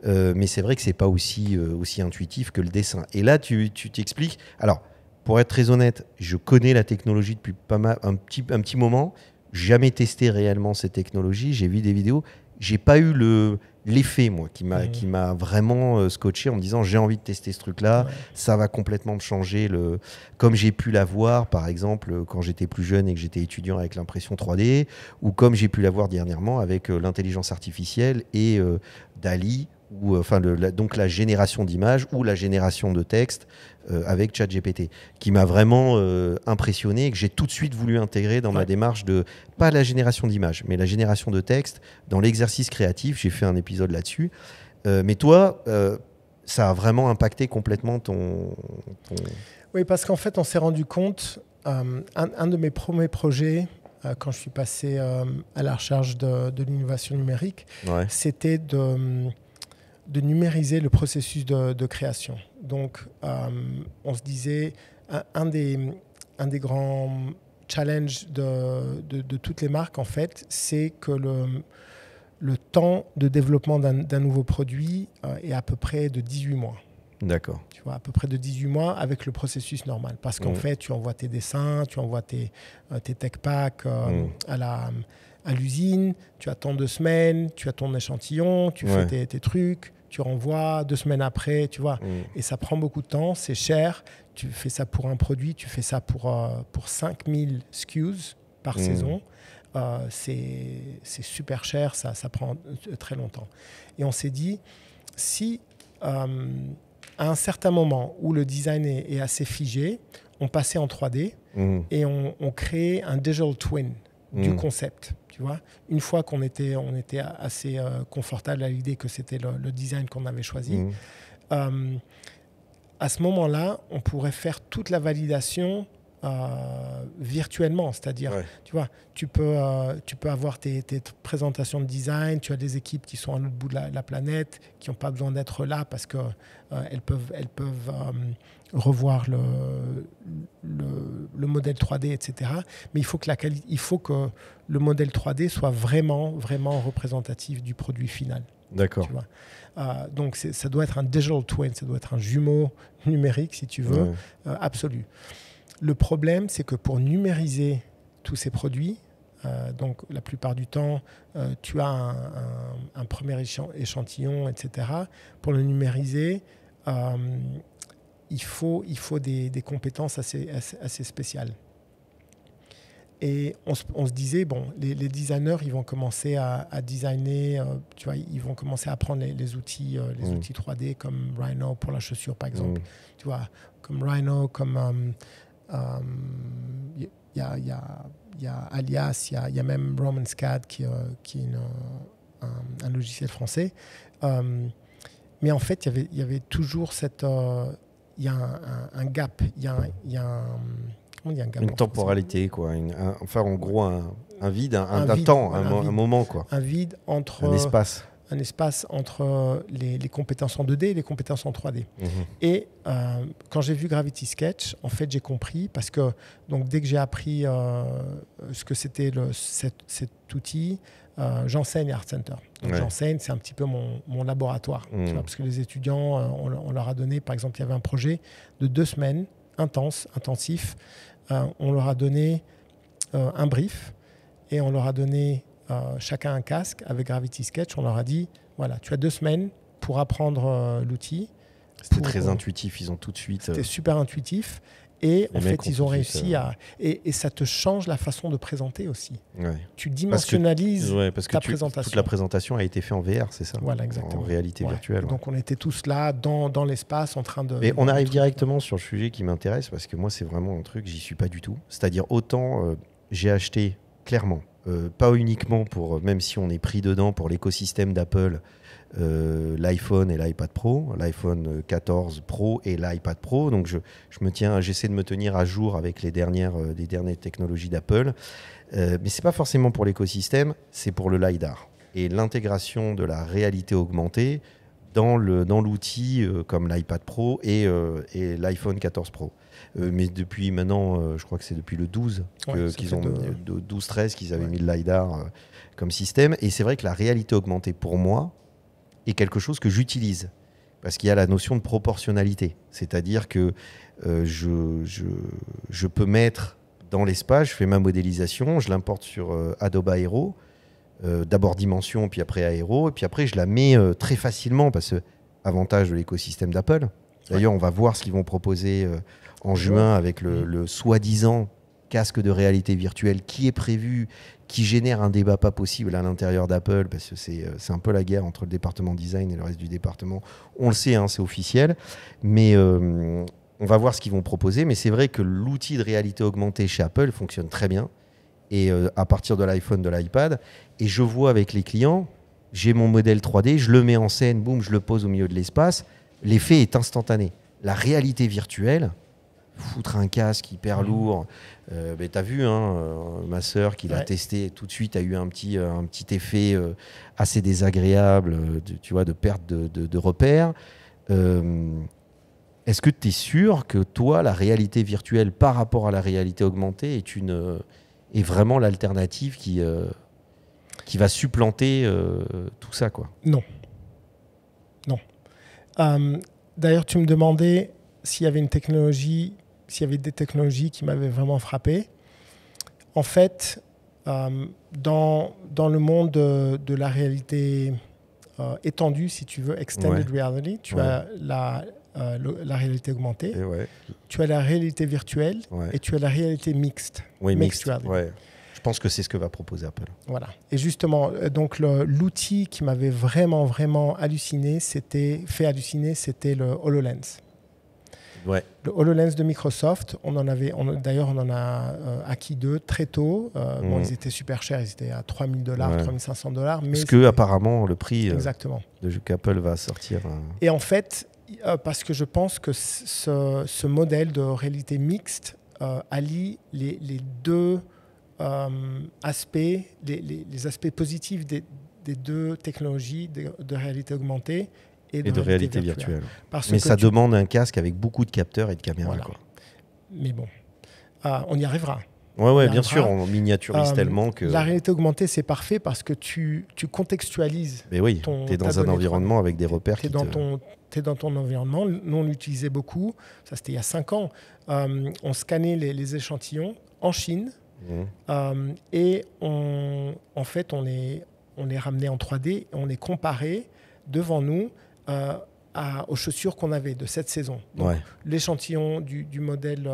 mais c'est vrai que c'est pas aussi intuitif que le dessin. Et là, tu t'expliques. Alors, pour être très honnête, je connais la technologie depuis un petit moment. Jamais testé réellement cette technologie. J'ai vu des vidéos. J'ai pas eu l'effet, moi, qui m'a vraiment scotché en me disant j'ai envie de tester ce truc-là, ça va complètement me changer. Comme j'ai pu l'avoir, par exemple, quand j'étais plus jeune et que j'étais étudiant avec l'impression 3D, ou comme j'ai pu l'avoir dernièrement avec l'intelligence artificielle et DALL-E, donc la génération d'images ou la génération de texte avec ChatGPT, qui m'a vraiment impressionné et que j'ai tout de suite voulu intégrer dans ma démarche de, pas la génération d'images, mais la génération de texte dans l'exercice créatif. J'ai fait un épisode là-dessus. Mais toi, ça a vraiment impacté complètement ton... Oui, parce qu'en fait, on s'est rendu compte, un de mes premiers projets, quand je suis passé à la recherche de l'innovation numérique, c'était de numériser le processus de création. Donc, on se disait, un des grands challenges de toutes les marques, en fait, c'est que le temps de développement d'un nouveau produit est à peu près de 18 mois. D'accord. Tu vois, à peu près de 18 mois avec le processus normal. Parce qu'en fait, tu envoies tes dessins, tu envoies tes tech packs à l'usine, tu attends 2 semaines, tu as ton échantillon, tu fais tes trucs, tu renvoies 2 semaines après, tu vois. Et ça prend beaucoup de temps, c'est cher. Tu fais ça pour un produit, tu fais ça pour 5000 SKUs par saison. C'est super cher, ça prend très longtemps. Et on s'est dit, si à un certain moment où le design est assez figé, on passait en 3D et on créait un digital twin du concept. Tu vois, une fois qu'on était assez confortable à l'idée que c'était le design qu'on avait choisi, à ce moment-là, on pourrait faire toute la validation virtuellement, c'est-à-dire, tu vois, tu peux avoir tes présentations de design, tu as des équipes qui sont à l'autre bout de la planète, qui n'ont pas besoin d'être là parce que elles peuvent revoir le modèle 3D, etc. Mais il faut que le modèle 3D soit vraiment, vraiment représentatif du produit final. D'accord. Tu vois. Donc ça doit être un digital twin, ça doit être un jumeau numérique, si tu veux, absolu. Le problème, c'est que pour numériser tous ces produits, donc la plupart du temps, tu as un premier échantillon, etc. Pour le numériser, il faut des compétences assez spéciales. Et on se disait, bon, les designers, ils vont commencer à designer, tu vois, ils vont commencer à apprendre les outils 3D comme Rhino pour la chaussure, par exemple. Tu vois, comme Rhino, comme il y a Alias, il y a même Romanscad qui est un logiciel français. Mais en fait, il y avait toujours il y a un gap, il y a un gap une temporalité, quoi. Enfin, en gros, un vide, un temps, un moment, quoi. Un vide entre... Un espace entre les compétences en 2D et les compétences en 3D. Et quand j'ai vu Gravity Sketch, en fait, j'ai compris, parce que donc, dès que j'ai appris ce que c'était cet outil, j'enseigne à Art Center. Donc, j'enseigne, c'est un petit peu mon laboratoire. Tu vois, parce que les étudiants, on leur a donné, par exemple, il y avait un projet de 2 semaines, intensif. On leur a donné un brief et on leur a donné chacun un casque avec Gravity Sketch. On leur a dit, voilà, tu as 2 semaines pour apprendre l'outil. C'était très intuitif, ils ont tout de suite... C'était super intuitif. Et en fait, ils ont réussi à... Et ça te change la façon de présenter aussi. Tu dimensionnalises ta présentation. Toute la présentation a été faite en VR, c'est ça? Voilà, exactement. En réalité virtuelle. Donc, on était tous là, dans l'espace, en train de... Et on arrive directement sur le sujet qui m'intéresse, parce que moi, c'est vraiment un truc, j'y suis pas du tout. C'est-à-dire, autant j'ai acheté, clairement, pas uniquement pour, même si on est pris dedans, pour l'écosystème d'Apple, l'iPhone et l'iPad Pro, l'iPhone 14 Pro et l'iPad Pro. Donc j'essaie de me tenir à jour avec les dernières technologies d'Apple. Mais c'est pas forcément pour l'écosystème, c'est pour le LiDAR. Et l'intégration de la réalité augmentée dans l'outil comme l'iPad Pro et l'iPhone 14 Pro. Mais depuis maintenant, je crois que c'est depuis le 12 qu'ils ont 12-13 qu'ils avaient mis le LiDAR comme système. Et c'est vrai que la réalité augmentée, pour moi, est quelque chose que j'utilise. Parce qu'il y a la notion de proportionnalité. C'est-à-dire que je peux mettre dans l'espace, je fais ma modélisation, je l'importe sur Adobe Aero, d'abord Dimension, puis après Aero, et puis après je la mets très facilement, parce que avantage de l'écosystème d'Apple. D'ailleurs, on va voir ce qu'ils vont proposer en juin avec le soi-disant casque de réalité virtuelle qui est prévu, qui génère un débat pas possible à l'intérieur d'Apple, parce que c'est un peu la guerre entre le département design et le reste du département. On le sait, hein, c'est officiel. Mais on va voir ce qu'ils vont proposer. Mais c'est vrai que l'outil de réalité augmentée chez Apple fonctionne très bien. Et à partir de l'iPhone, de l'iPad. Et je vois avec les clients, j'ai mon modèle 3D, je le mets en scène, boum, je le pose au milieu de l'espace. L'effet est instantané. La réalité virtuelle, foutre un casque hyper lourd. T'as vu, ma sœur qui l'a testé tout de suite a eu un petit effet assez désagréable, tu vois, de perte de repères. Est-ce que tu es sûr que toi, la réalité virtuelle par rapport à la réalité augmentée est vraiment l'alternative qui va supplanter tout ça, quoi? Non. D'ailleurs, tu me demandais s'il y avait des technologies qui m'avaient vraiment frappé. En fait, dans le monde de la réalité étendue, si tu veux, extended reality, tu as la réalité augmentée, tu as la réalité virtuelle et tu as la réalité mixte. Mixed reality. Je pense que c'est ce que va proposer Apple. Voilà. Et justement, donc l'outil qui m'avait vraiment, vraiment fait halluciner, c'était le HoloLens. Le HoloLens de Microsoft, d'ailleurs, on en a acquis 2 très tôt. Bon, ils étaient super chers, ils étaient à $3 000, $3 500. Parce que apparemment le prix qu'Apple va sortir. Et en fait, Parce que je pense que ce modèle de réalité mixte allie les deux aspects, les aspects positifs des deux technologies de réalité augmentée et de réalité virtuelle. Mais ça demande un casque avec beaucoup de capteurs et de caméras. Voilà. Quoi. Mais bon, on y arrivera. Ouais, bien sûr, on miniaturise tellement que... La réalité augmentée, c'est parfait parce que tu contextualises. Mais oui, tu es dans un environnement avec des repères. Tu es dans ton environnement. Nous, on l'utilisait beaucoup. Ça, c'était il y a 5 ans. On scannait les échantillons en Chine. Et en fait, on les ramenait en 3D et on les comparait devant nous aux chaussures qu'on avait de cette saison. Donc, l'échantillon du modèle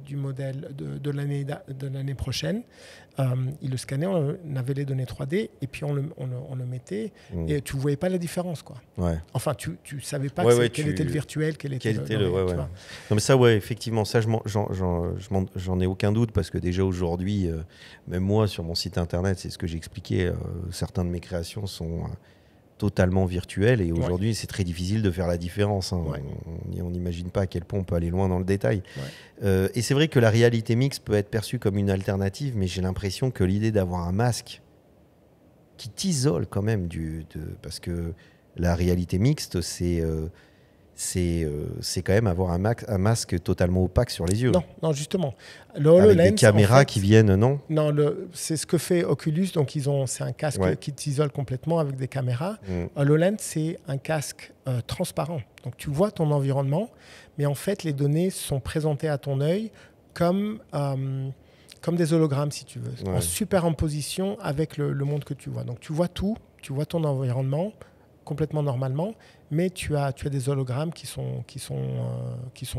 de l'année prochaine, il le scannait, on avait les données 3D et puis on le mettait et tu ne voyais pas la différence. Quoi. Enfin, tu ne savais pas quel était le virtuel, quel était le réel. Non, mais ça, effectivement, ça, j'en ai aucun doute parce que déjà aujourd'hui, même moi, sur mon site internet, c'est ce que j'expliquais, certains de mes créations sont... totalement virtuel et aujourd'hui c'est très difficile de faire la différence. On n'imagine pas à quel point on peut aller loin dans le détail. Et c'est vrai que la réalité mixte peut être perçue comme une alternative, mais j'ai l'impression que l'idée d'avoir un masque qui t'isole quand même parce que la réalité mixte c'est quand même avoir un masque totalement opaque sur les yeux. Non, justement. Le HoloLens, avec des caméras qui viennent, non ? Non, c'est ce que fait Oculus. Donc, c'est un casque qui t'isole complètement avec des caméras. HoloLens, c'est un casque transparent. Donc, tu vois ton environnement, mais en fait, les données sont présentées à ton œil comme des hologrammes, si tu veux, en superimposition avec le monde que tu vois. Donc, tu vois tout, tu vois ton environnement complètement normalement, mais tu as des hologrammes qui sont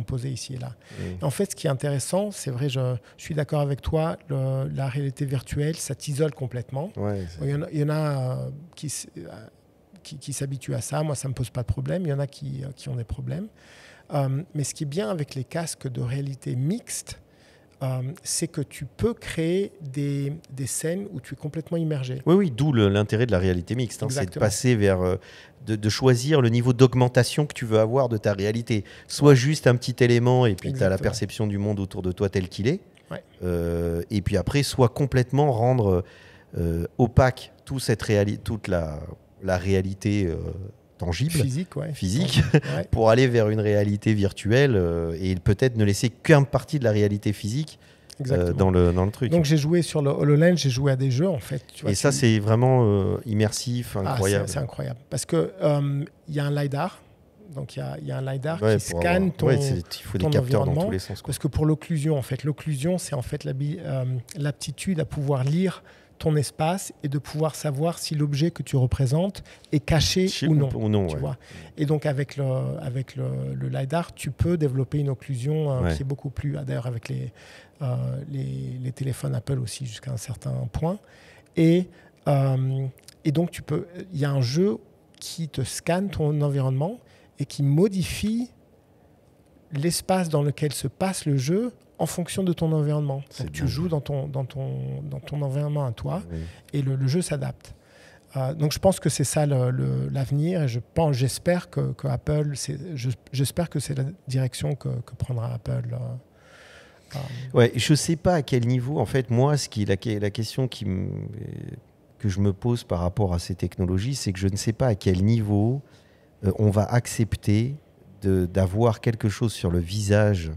posés ici et là. Et en fait, ce qui est intéressant, c'est vrai, je suis d'accord avec toi, la réalité virtuelle, ça t'isole complètement. Il y en a qui s'habituent à ça. Moi, ça ne me pose pas de problème. Il y en a qui ont des problèmes. Mais ce qui est bien avec les casques de réalité mixte, c'est que tu peux créer des scènes où tu es complètement immergé. Oui, d'où l'intérêt de la réalité mixte. C'est de passer vers... de choisir le niveau d'augmentation que tu veux avoir de ta réalité. Soit juste un petit élément et puis tu as la perception du monde autour de toi tel qu'il est. Et puis après, soit complètement rendre opaque toute la réalité tangible, physique pour aller vers une réalité virtuelle et peut-être ne laisser qu'une partie de la réalité physique dans le truc. Donc j'ai joué sur le HoloLens, j'ai joué à des jeux en fait. Tu vois, et ça c'est vraiment immersif, incroyable. C'est incroyable parce que y a un LiDAR. Donc il y a un LiDAR qui scanne ton il faut des capteurs dans tous les sens. Parce que pour l'occlusion, en fait, l'occlusion c'est en fait l'aptitude à pouvoir lire ton espace et de pouvoir savoir si l'objet que tu représentes est caché ou non. Tu vois. Et donc, avec le LiDAR, tu peux développer une occlusion qui est beaucoup plus... D'ailleurs, avec les téléphones Apple aussi, jusqu'à un certain point. Et donc, il y a un jeu qui te scanne ton environnement et qui modifie l'espace dans lequel se passe le jeu en fonction de ton environnement. Donc, tu joues dans ton environnement à toi et le jeu s'adapte. Donc je pense que c'est ça l'avenir et j'espère que Apple, j'espère que c'est la direction que prendra Apple. Je ne sais pas à quel niveau, en fait, moi, la question que je me pose par rapport à ces technologies, c'est que je ne sais pas à quel niveau on va accepter d'avoir quelque chose sur le visage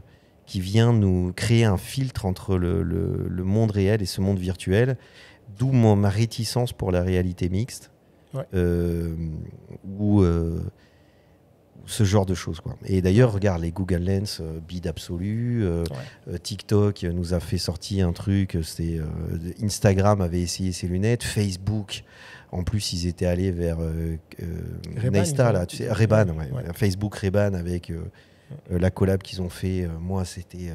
qui vient nous créer un filtre entre le monde réel et ce monde virtuel, d'où ma réticence pour la réalité mixte, ou ce genre de choses, quoi. Et d'ailleurs, regarde, les Google Lens, bide absolu, TikTok nous a fait sortir un truc, Instagram avait essayé ses lunettes, Facebook, en plus ils étaient allés vers Nesta, là, tu sais, Ray-Ban, Facebook Ray-Ban avec... la collab qu'ils ont fait, moi c'était...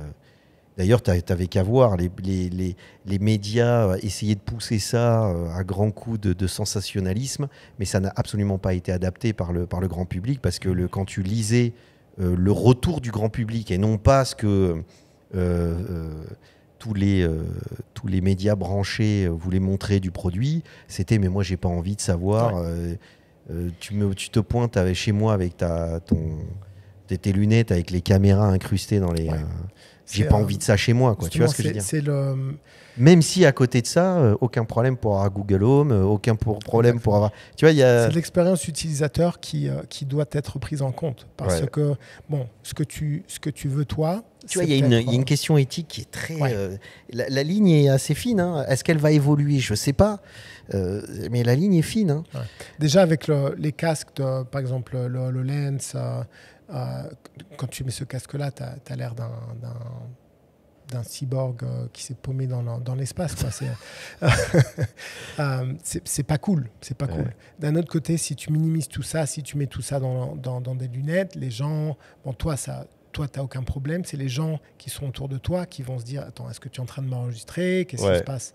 D'ailleurs, tu n'avais qu'à voir, les médias essayer de pousser ça à grands coups de sensationnalisme, mais ça n'a absolument pas été adapté par le grand public, parce que quand tu lisais le retour du grand public, et non pas ce que tous les médias branchés voulaient montrer du produit, c'était « mais moi j'ai pas envie de savoir tu te pointes chez moi avec tes lunettes avec les caméras incrustées dans les... j'ai pas envie de ça chez moi, quoi. Tu vois ce que je veux dire? Même si à côté de ça, aucun problème pour avoir Google Home, aucun problème pour avoir... Tu vois, c'est l'expérience utilisateur qui doit être prise en compte. Parce que, bon, ce que tu veux, toi... Tu vois, il y a une question éthique qui est très... la ligne est assez fine. Hein. Est-ce qu'elle va évoluer? Je ne sais pas. Mais la ligne est fine. Hein. Ouais. Déjà, avec les casques, par exemple, le HoloLens, quand tu mets ce casque-là, tu as l'air d'un cyborg qui s'est paumé dans l'espace. C'est pas cool. C'est pas cool. D'un autre côté, si tu minimises tout ça, si tu mets tout ça dans des lunettes, les gens... Bon, toi, tu n'as aucun problème. C'est les gens qui sont autour de toi qui vont se dire, attends, est-ce que tu es en train de m'enregistrer? Qu'est-ce qui se passe?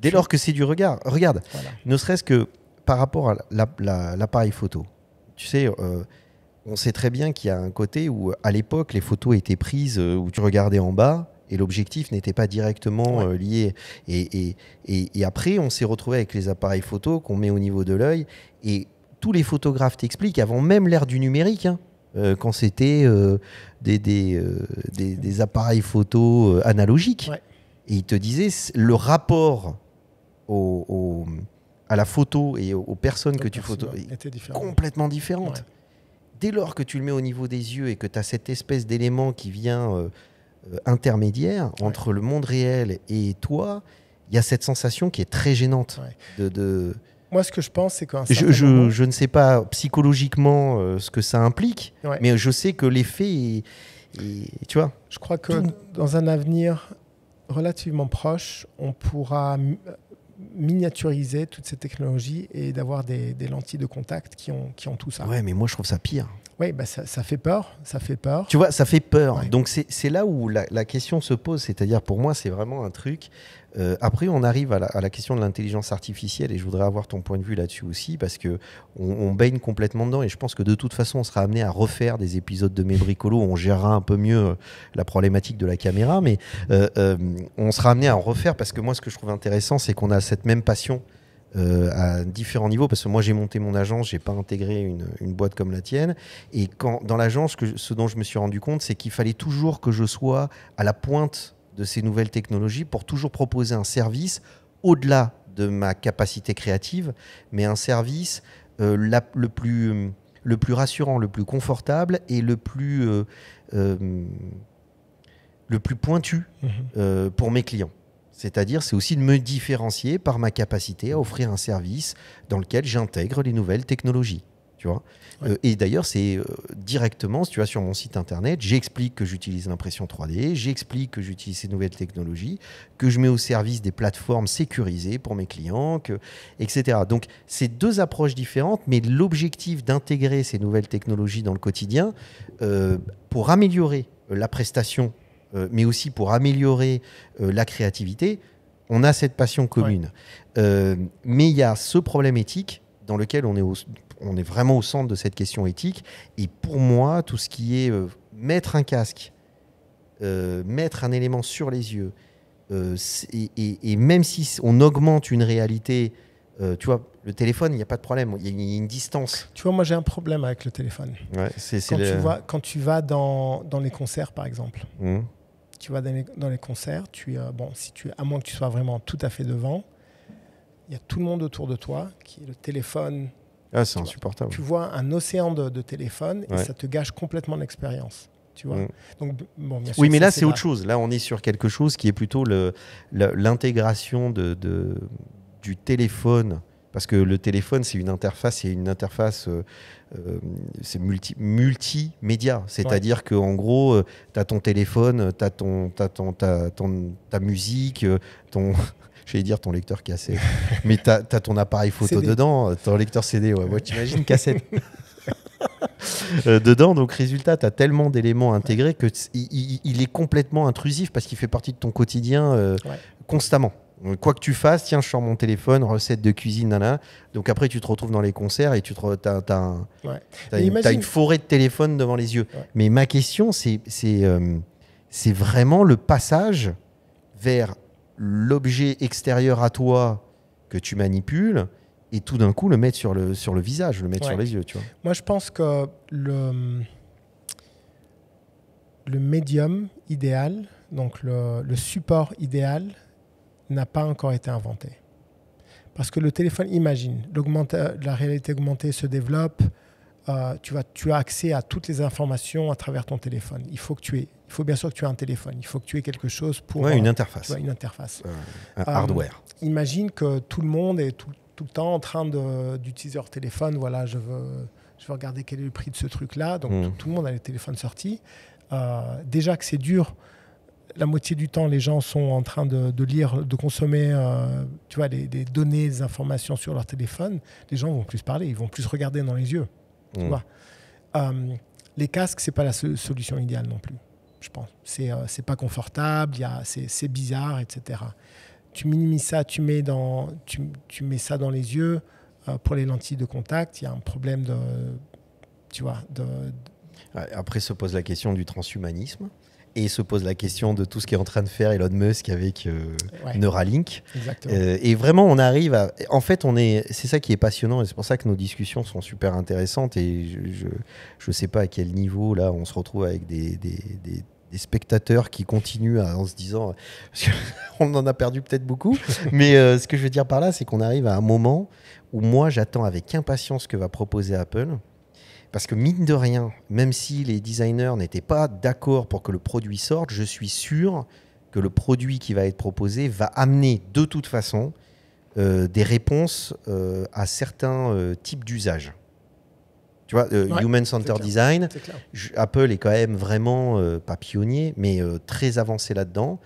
Dès lors que c'est du regard. Regarde, ne serait-ce que par rapport à l'appareil photo. Tu sais... on sait très bien qu'il y a un côté où, à l'époque, les photos étaient prises où tu regardais en bas et l'objectif n'était pas directement lié. Et après, on s'est retrouvé avec les appareils photo qu'on met au niveau de l'œil. Et tous les photographes t'expliquent, avant même l'ère du numérique, quand c'était des appareils photo analogiques. Et ils te disaient, le rapport à la photo et aux personnes que tu photographes est complètement différente. Dès lors que tu le mets au niveau des yeux et que tu as cette espèce d'élément qui vient intermédiaire entre le monde réel et toi, il y a cette sensation qui est très gênante. Moi, ce que je pense, c'est qu'un je ne sais pas psychologiquement ce que ça implique, mais je sais que l'effet est, tu vois. Je crois que dans un avenir relativement proche, on pourra miniaturiser toutes ces technologies et d'avoir des lentilles de contact qui ont tout ça. Ouais, mais moi je trouve ça pire. Oui, bah ça fait peur, ça fait peur. Tu vois, ça fait peur. Donc c'est là où la question se pose, c'est-à-dire pour moi c'est vraiment un truc. Après on arrive à la question de l'intelligence artificielle et je voudrais avoir ton point de vue là-dessus aussi parce que on baigne complètement dedans et je pense que de toute façon on sera amené à refaire des épisodes de Mes Bricolos où on gérera un peu mieux la problématique de la caméra, mais on sera amené à en refaire parce que moi ce que je trouve intéressant c'est qu'on a cette même passion à différents niveaux, parce que moi j'ai monté mon agence, j'ai pas intégré une boîte comme la tienne, et dans l'agence, ce dont je me suis rendu compte, c'est qu'il fallait toujours que je sois à la pointe de ces nouvelles technologies pour toujours proposer un service au-delà de ma capacité créative, mais un service le plus rassurant, le plus confortable et le plus pointu pour mes clients. C'est-à-dire, c'est aussi de me différencier par ma capacité à offrir un service dans lequel j'intègre les nouvelles technologies. Tu vois et d'ailleurs, c'est directement, si tu vas sur mon site internet, j'explique que j'utilise l'impression 3D, j'explique que j'utilise ces nouvelles technologies, que je mets au service des plateformes sécurisées pour mes clients, etc. Donc, c'est deux approches différentes, mais l'objectif d'intégrer ces nouvelles technologies dans le quotidien pour améliorer la prestation mais aussi pour améliorer la créativité, on a cette passion commune. Mais il y a ce problème éthique dans lequel on est vraiment au centre de cette question éthique. Et pour moi, tout ce qui est mettre un casque, mettre un élément sur les yeux, et même si on augmente une réalité, tu vois, le téléphone, il n'y a pas de problème, il y a une distance. Tu vois, moi j'ai un problème avec le téléphone. Quand tu vas dans les concerts, par exemple, tu vas dans les concerts, à moins que tu sois vraiment tout à fait devant, il y a tout le monde autour de toi qui est le téléphone. Ah, c'est insupportable. Tu vois un océan de téléphone et ça te gâche complètement l'expérience. Tu vois. Donc, bon, bien sûr, oui, mais là, c'est autre chose. Là, on est sur quelque chose qui est plutôt l'intégration du téléphone. Parce que le téléphone, c'est une interface, c'est multimédia. C'est-à-dire qu'en gros, tu as ton téléphone, tu as ta musique, j'allais dire ton lecteur cassette, mais tu as ton appareil photo CD. Dedans, ton lecteur CD, ouais, t'imagines cassette. Dedans, donc résultat, tu as tellement d'éléments intégrés qu'il est complètement intrusif parce qu'il fait partie de ton quotidien constamment. Quoi que tu fasses, tiens, je sors mon téléphone, recette de cuisine, nana. Donc après, tu te retrouves dans les concerts et tu as une forêt de téléphones devant les yeux. Mais ma question, c'est vraiment le passage vers l'objet extérieur à toi que tu manipules et tout d'un coup le mettre sur le visage, le mettre sur les yeux. Tu vois. Moi, je pense que le médium idéal, donc le support idéal, n'a pas encore été inventé. Parce que le téléphone, imagine, la réalité augmentée se développe, tu as accès à toutes les informations à travers ton téléphone. Il faut bien sûr que tu aies un téléphone. Il faut que tu aies quelque chose pour... une interface. Une interface. Un hardware. Imagine que tout le monde est tout le temps en train d'utiliser leur téléphone. Voilà, je veux regarder quel est le prix de ce truc-là. Donc, tout le monde a les téléphones sortis. Déjà que c'est dur, la moitié du temps, les gens sont en train de lire, de consommer des données, des informations sur leur téléphone. Les gens vont plus parler, ils vont plus regarder dans les yeux. Tu vois. Les casques, ce n'est pas la solution idéale non plus, je pense. C'est pas confortable, c'est bizarre, etc. Tu minimises ça, tu mets ça dans les yeux. Pour les lentilles de contact, il y a un problème Après se pose la question du transhumanisme et se pose la question de tout ce qu'est en train de faire Elon Musk avec Neuralink. Et vraiment, on arrive à... En fait, c'est ça qui est passionnant et c'est pour ça que nos discussions sont super intéressantes et je ne sais pas à quel niveau, là, on se retrouve avec des spectateurs qui continuent en se disant... on en a perdu peut-être beaucoup, mais ce que je veux dire par là, c'est qu'on arrive à un moment où moi, j'attends avec impatience ce que va proposer Apple. Parce que mine de rien, même si les designers n'étaient pas d'accord pour que le produit sorte, je suis sûr que le produit qui va être proposé va amener de toute façon des réponses à certains types d'usages. Tu vois, Human Centered Design, Apple est quand même vraiment, pas pionnier, mais très avancé là-dedans.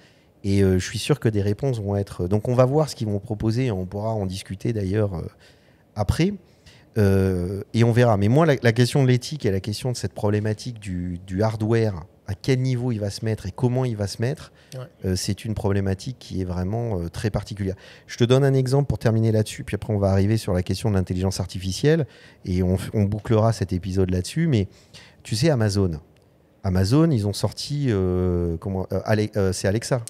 Et je suis sûr que des réponses vont être... Donc on va voir ce qu'ils vont proposer, on pourra en discuter d'ailleurs après. Et on verra. Mais moi, la question de l'éthique et la question de cette problématique du hardware, à quel niveau il va se mettre et comment il va se mettre, c'est une problématique qui est vraiment très particulière. Je te donne un exemple pour terminer là-dessus, puis après on va arriver sur la question de l'intelligence artificielle et on bouclera cet épisode là-dessus. Mais tu sais, Amazon, ils ont sorti, c'est Alexa.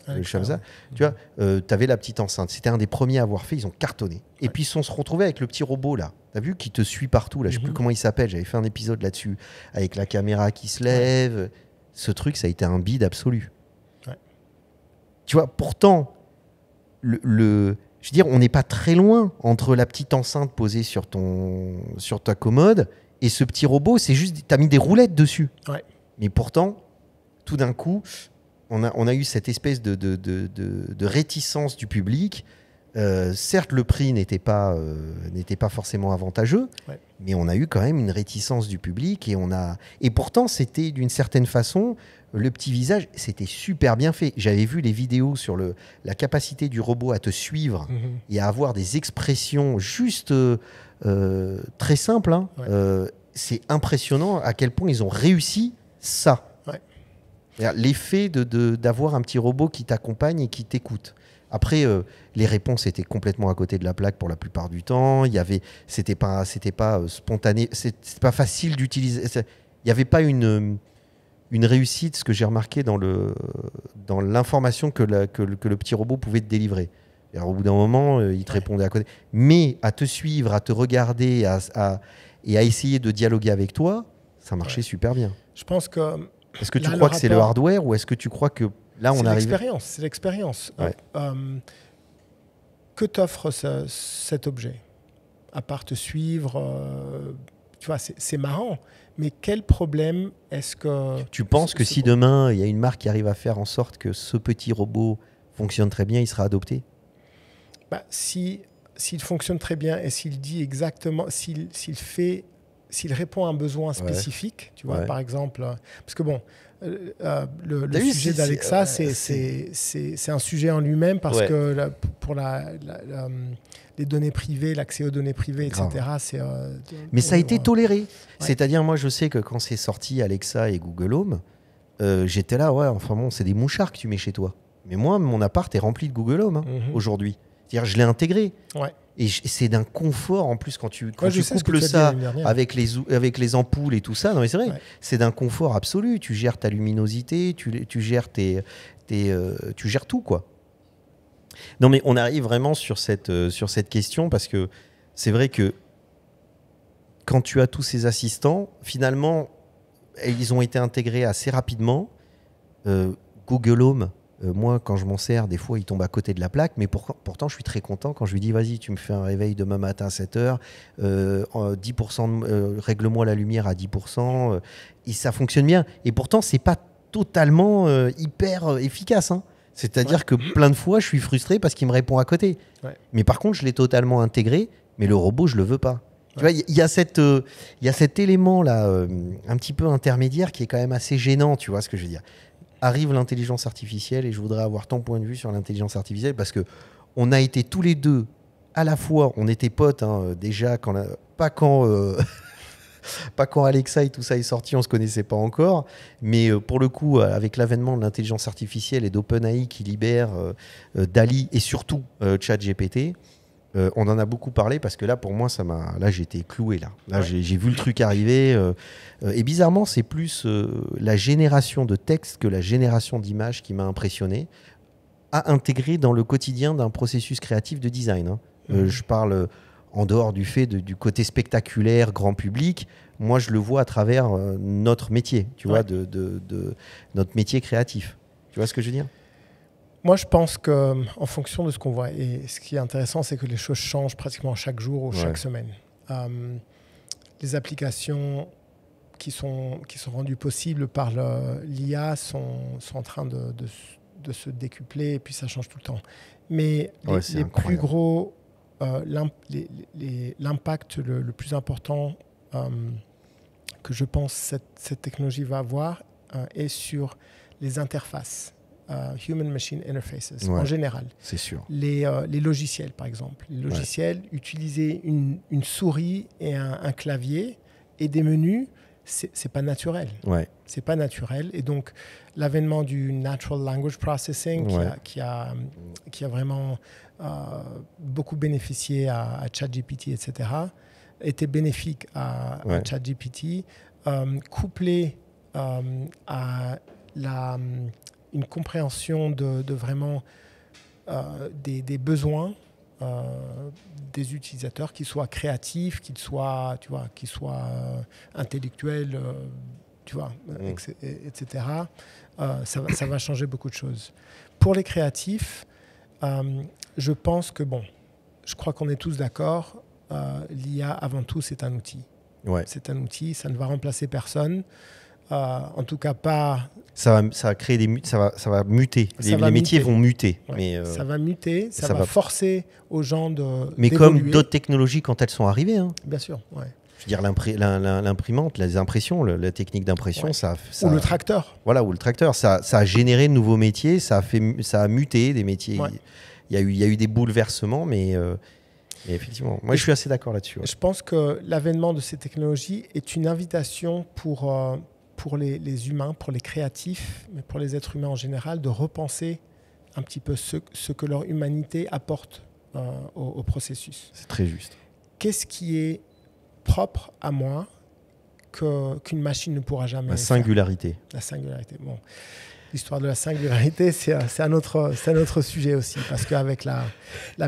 Tu vois, tu avais la petite enceinte. C'était un des premiers à avoir fait. Ils ont cartonné. Et puis ils se sont retrouvés avec le petit robot là. T'as vu qui te suit partout là. Je sais plus comment il s'appelle. J'avais fait un épisode là-dessus avec la caméra qui se lève. Ce truc, ça a été un bide absolu. Tu vois, pourtant, je veux dire, on n'est pas très loin entre la petite enceinte posée sur ta commode et ce petit robot. C'est juste, t'as mis des roulettes dessus. Mais pourtant, tout d'un coup, on a eu cette espèce de réticence du public. Certes, le prix n'était pas forcément avantageux, mais on a eu quand même une réticence du public. Et pourtant, c'était d'une certaine façon, le petit visage, c'était super bien fait. J'avais vu les vidéos sur la capacité du robot à te suivre et à avoir des expressions juste très simples. Hein. C'est impressionnant à quel point ils ont réussi ça. L'effet d'avoir un petit robot qui t'accompagne et qui t'écoute. Après, les réponses étaient complètement à côté de la plaque pour la plupart du temps. C'était pas spontané, c'était pas facile d'utiliser. Il n'y avait pas une réussite, ce que j'ai remarqué dans l'information que le petit robot pouvait te délivrer. Alors, au bout d'un moment, il te répondait à côté. Mais à te suivre, à te regarder et à essayer de dialoguer avec toi, ça marchait super bien. Je pense que... Est-ce que tu crois que c'est le hardware ou est-ce que tu crois que là, on arrive... C'est l'expérience. Que t'offre cet objet? À part te suivre, tu vois, c'est marrant. Mais quel problème est-ce que... Tu penses que si demain, il y a une marque qui arrive à faire en sorte que ce petit robot fonctionne très bien, il sera adopté? S'il fonctionne très bien et s'il dit exactement... S'il répond à un besoin spécifique, tu vois, par exemple... Parce que bon, le sujet d'Alexa, c'est un sujet en lui-même parce que pour les données privées, l'accès aux données privées, etc., c'est... Mais ça a été toléré. C'est-à-dire, moi, je sais que quand c'est sorti Alexa et Google Home, j'étais là, enfin bon, c'est des mouchards que tu mets chez toi. Mais moi, mon appart est rempli de Google Home aujourd'hui. C'est-à-dire, je l'ai intégré. Et c'est d'un confort, en plus, quand tu couples ça avec les ampoules et tout ça. Non, mais c'est vrai, c'est d'un confort absolu. Tu gères ta luminosité, tu gères tu gères tout, quoi. Non, mais on arrive vraiment sur cette question parce que c'est vrai que quand tu as tous ces assistants, finalement, ils ont été intégrés assez rapidement. Google Home, moi, quand je m'en sers, des fois, il tombe à côté de la plaque, mais pourtant, je suis très content quand je lui dis, vas-y, tu me fais un réveil demain matin à 7h, 10%, règle-moi la lumière à 10%, et ça fonctionne bien. Et pourtant, c'est pas totalement hyper efficace, hein. C'est-à-dire que plein de fois, je suis frustré parce qu'il me répond à côté. Ouais. Mais par contre, je l'ai totalement intégré, mais le robot, je le veux pas. Tu vois, il y a cet élément-là, un petit peu intermédiaire, qui est quand même assez gênant, tu vois ce que je veux dire. Arrive l'intelligence artificielle, et je voudrais avoir ton point de vue sur l'intelligence artificielle, parce qu'on a été tous les deux, à la fois, on était potes, hein, déjà, pas quand Alexa et tout ça est sorti, on ne se connaissait pas encore. Mais pour le coup, avec l'avènement de l'intelligence artificielle et d'OpenAI qui libère DALL-E et surtout ChatGPT, on en a beaucoup parlé, parce que là, pour moi, là, j'étais cloué. Là, j'ai vu le truc arriver. Et bizarrement, c'est plus la génération de texte que la génération d'images qui m'a impressionné, à intégrer dans le quotidien d'un processus créatif de design, hein. Je parle... en dehors du fait du côté spectaculaire, grand public, moi je le vois à travers notre métier, tu vois, de notre métier créatif. Tu vois ce que je veux dire ? Moi je pense qu'en fonction de ce qu'on voit, et ce qui est intéressant, c'est que les choses changent pratiquement chaque jour ou chaque semaine. Les applications qui sont rendues possibles par l'IA sont en train de se décupler, et puis ça change tout le temps. Mais les plus gros... l'impact le plus important que je pense cette technologie va avoir est sur les interfaces, Human-Machine Interfaces, en général. C'est sûr. Les logiciels, par exemple. Les logiciels, utiliser une souris et un clavier et des menus, c'est pas naturel. C'est pas naturel. Et donc, l'avènement du Natural Language Processing qui a vraiment beaucoup bénéficié à ChatGPT, etc., était bénéfique à ChatGPT, couplé à une compréhension de vraiment des besoins des utilisateurs, qu'ils soient créatifs, qu'ils soient intellectuels, etc. Ça va changer beaucoup de choses. Pour les créatifs, je pense que, je crois qu'on est tous d'accord, l'IA, avant tout, c'est un outil. C'est un outil, ça ne va remplacer personne. En tout cas, pas... Ça va créer ça va muter. Les métiers vont muter. Mais ça va muter, ça va forcer aux gens mais d'évoluer. Comme d'autres technologies quand elles sont arrivées. Hein. Bien sûr, Je veux dire, l'imprimante, les impressions, la technique d'impression, ça... Ou le tracteur. Voilà, ou le tracteur. Ça a généré de nouveaux métiers, ça a muté des métiers. Il y a eu des bouleversements, mais effectivement, moi je suis assez d'accord là-dessus. Je pense que l'avènement de ces technologies est une invitation pour les humains, pour les créatifs, mais pour les êtres humains en général, de repenser un petit peu ce que leur humanité apporte au processus. C'est très juste. Qu'est-ce qui est propre à moi qu'une machine ne pourra jamais faire ? Singularité. La singularité, bon. L'histoire de la singularité, c'est un autre sujet aussi, parce qu'avec la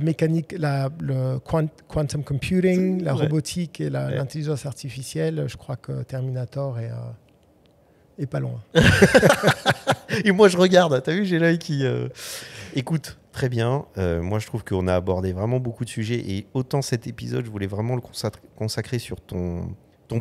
mécanique, le quantum computing, la robotique et l'intelligence artificielle, je crois que Terminator est pas loin. Et moi, je regarde. T'as vu, j'ai l'œil qui... Écoute, très bien. Moi, je trouve qu'on a abordé vraiment beaucoup de sujets. Et autant cet épisode, je voulais vraiment le consacrer sur ton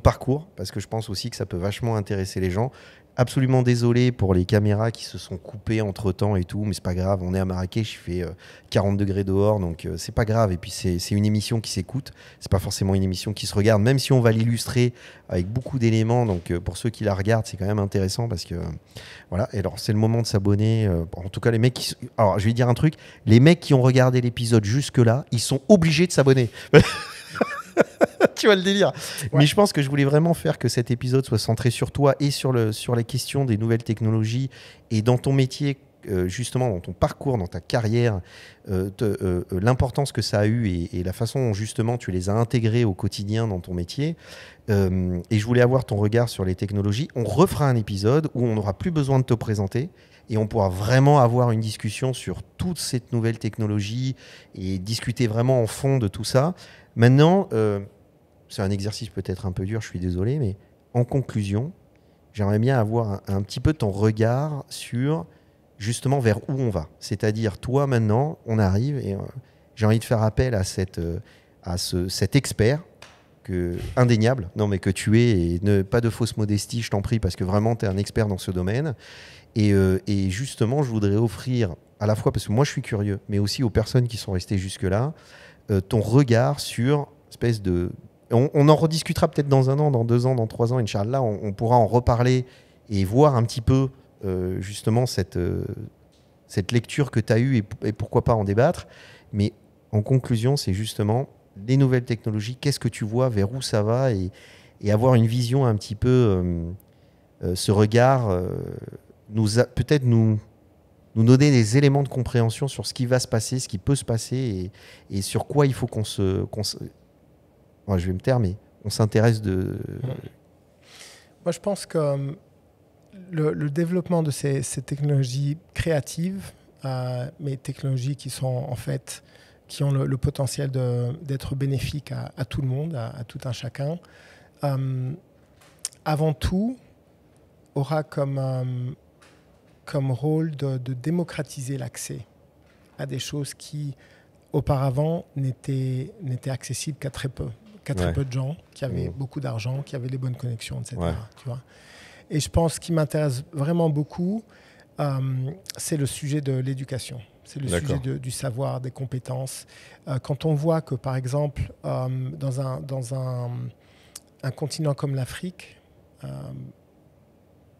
parcours, parce que je pense aussi que ça peut vachement intéresser les gens. Absolument désolé pour les caméras qui se sont coupées entre-temps et tout, mais c'est pas grave. On est à Marrakech, il fait 40 degrés dehors, donc c'est pas grave. Et puis, c'est une émission qui s'écoute. C'est pas forcément une émission qui se regarde, même si on va l'illustrer avec beaucoup d'éléments. Donc, pour ceux qui la regardent, c'est quand même intéressant parce que... voilà. Et alors, c'est le moment de s'abonner. En tout cas, les mecs qui... Alors, je vais dire un truc. Les mecs qui ont regardé l'épisode jusque-là, ils sont obligés de s'abonner. Tu vois le délire. Mais je pense que je voulais vraiment faire que cet épisode soit centré sur toi et sur les questions des nouvelles technologies et dans ton métier, justement dans ton parcours, dans ta carrière, l'importance que ça a eu et la façon dont justement tu les as intégrés au quotidien dans ton métier. Et je voulais avoir ton regard sur les technologies. On refera un épisode où on n'aura plus besoin de te présenter et on pourra vraiment avoir une discussion sur toute cette nouvelle technologie et discuter vraiment en fond de tout ça. Maintenant, c'est un exercice peut-être un peu dur, je suis désolé, mais en conclusion, j'aimerais bien avoir un petit peu ton regard sur justement vers où on va. C'est-à-dire, toi, maintenant, on arrive et j'ai envie de faire appel à cet expert indéniable, non mais que tu es, et pas de fausse modestie, je t'en prie, parce que vraiment, tu es un expert dans ce domaine. Et justement, je voudrais offrir, à la fois parce que moi, je suis curieux, mais aussi aux personnes qui sont restées jusque-là, ton regard sur espèce de... On en rediscutera peut-être dans 1 an, dans 2 ans, dans 3 ans, Inch'Allah, on pourra en reparler et voir un petit peu justement cette lecture que tu as eue et pourquoi pas en débattre. Mais en conclusion, c'est justement les nouvelles technologies, qu'est-ce que tu vois, vers où ça va et avoir une vision un petit peu, ce regard, peut-être nous donner des éléments de compréhension sur ce qui va se passer, ce qui peut se passer et sur quoi il faut qu'on se... Moi, je vais me taire, mais on s'intéresse de... Moi, je pense que le développement de ces technologies créatives, mais technologies qui sont en fait, qui ont le potentiel d'être bénéfiques à tout le monde, à tout un chacun, avant tout, aura comme rôle de démocratiser l'accès à des choses qui, auparavant, n'étaient accessibles qu'à très peu de gens, qui avaient beaucoup d'argent, qui avaient les bonnes connexions, etc. Tu vois. Et je pense ce qui m'intéresse vraiment beaucoup, c'est le sujet de l'éducation. C'est le sujet du savoir, des compétences. Quand on voit que, par exemple, dans un continent comme l'Afrique,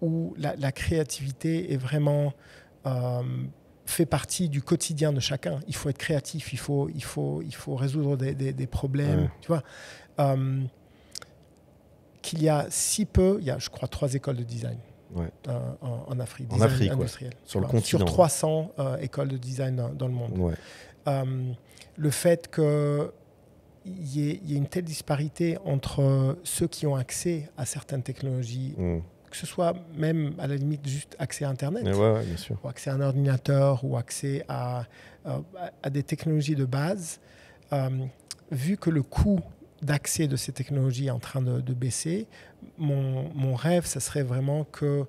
où la créativité est vraiment fait partie du quotidien de chacun. Il faut être créatif, il faut résoudre des problèmes. Tu vois, qu'il y a si peu, il y a, je crois, 3 écoles de design en Afrique, en Afrique, industriel, sur le continent. Sur 300 écoles de design dans le monde. Le fait qu'il y ait une telle disparité entre ceux qui ont accès à certaines technologies, que ce soit même à la limite juste accès à Internet, bien sûr. ou accès à un ordinateur, ou accès à des technologies de base, vu que le coût d'accès de ces technologies est en train de baisser, mon rêve, ce serait vraiment que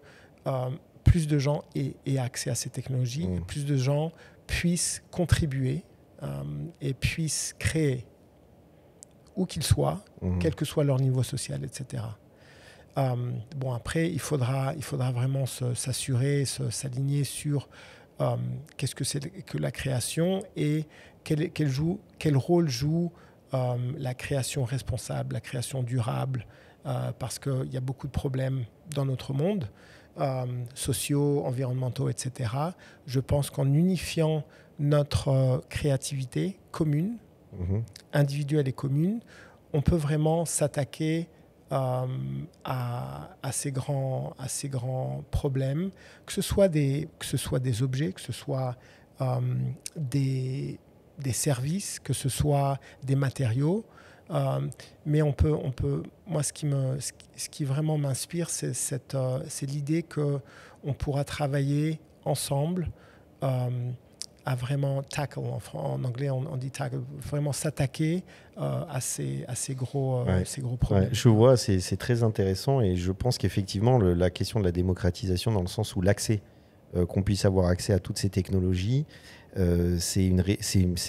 plus de gens aient accès à ces technologies, plus de gens puissent contribuer et puissent créer, où qu'ils soient, quel que soit leur niveau social, etc. Bon, après, il faudra vraiment s'assurer, s'aligner sur qu'est-ce que c'est que la création et quel rôle joue la création responsable, la création durable, parce qu'il y a beaucoup de problèmes dans notre monde, sociaux, environnementaux, etc. Je pense qu'en unifiant notre créativité commune, individuelle et commune, on peut vraiment s'attaquer à ces grands problèmes, que ce soit des objets, que ce soit des services, que ce soit des matériaux, mais on peut. Moi, ce qui vraiment m'inspire, c'est l'idée que on pourra travailler ensemble à vraiment tackle. En anglais, on dit tackle, vraiment s'attaquer à ces gros problèmes. Je vois, c'est très intéressant et je pense qu'effectivement, la question de la démocratisation, dans le sens où l'accès, qu'on puisse avoir accès à toutes ces technologies, c'est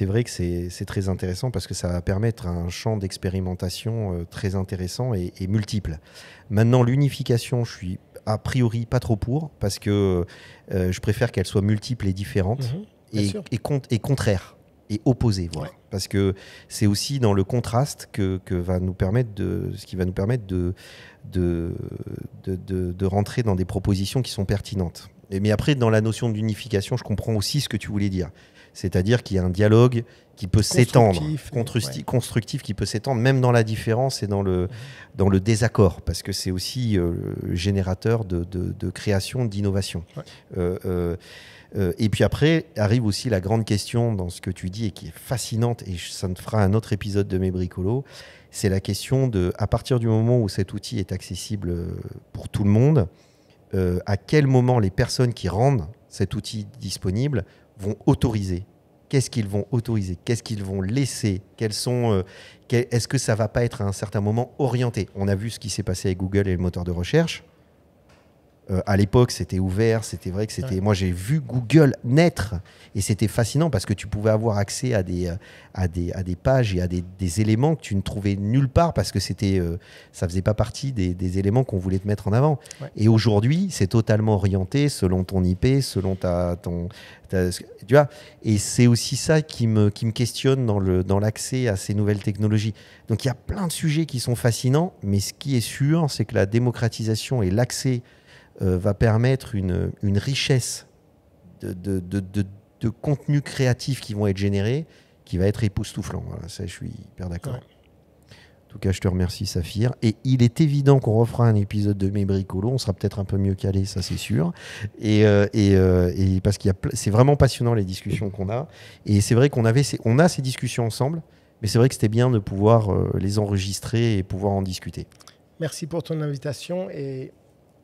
vrai que c'est très intéressant parce que ça va permettre un champ d'expérimentation très intéressant et multiple. Maintenant, l'unification, je suis a priori pas trop pour parce que je préfère qu'elle soit multiple et différente et contraire et opposée, voilà. Parce que c'est aussi dans le contraste ce qui va nous permettre de rentrer dans des propositions qui sont pertinentes. Mais après, dans la notion d'unification, je comprends aussi ce que tu voulais dire. C'est-à-dire qu'il y a un dialogue qui peut s'étendre, constructif qui peut s'étendre, même dans la différence et dans le désaccord, parce que c'est aussi générateur de création, d'innovation. Et puis après, arrive aussi la grande question dans ce que tu dis et qui est fascinante, et ça te fera un autre épisode de Mes Bricolos, c'est la question de, à partir du moment où cet outil est accessible pour tout le monde, à quel moment les personnes qui rendent cet outil disponible vont autoriser. Qu'est-ce qu'ils vont autoriser? Qu'est-ce qu'ils vont laisser? Est-ce que ça ne va pas être à un certain moment orienté? On a vu ce qui s'est passé avec Google et le moteur de recherche. À l'époque, c'était ouvert, c'était vrai que c'était... Moi, j'ai vu Google naître et c'était fascinant parce que tu pouvais avoir accès à des pages et à des éléments que tu ne trouvais nulle part parce que ça faisait pas partie des éléments qu'on voulait te mettre en avant. Ouais. Et aujourd'hui, c'est totalement orienté selon ton IP, selon tu vois, et c'est aussi ça qui me questionne dans l'accès à ces nouvelles technologies. Donc, il y a plein de sujets qui sont fascinants, mais ce qui est sûr, c'est que la démocratisation et l'accès va permettre une richesse de contenus créatifs qui vont être générés, qui va être époustouflant. Voilà, ça, je suis hyper d'accord. Ouais. En tout cas, je te remercie, Saphir. Et il est évident qu'on refera un épisode de Mes Bricolos. On sera peut-être un peu mieux calé, ça c'est sûr. Et parce c'est vraiment passionnant les discussions qu'on a. Et c'est vrai qu'on a ces discussions ensemble, mais c'est vrai que c'était bien de pouvoir les enregistrer et pouvoir en discuter. Merci pour ton invitation et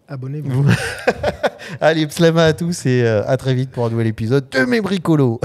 abonnez-vous. Allez, pslama à tous et à très vite pour un nouvel épisode de Mes Bricolos.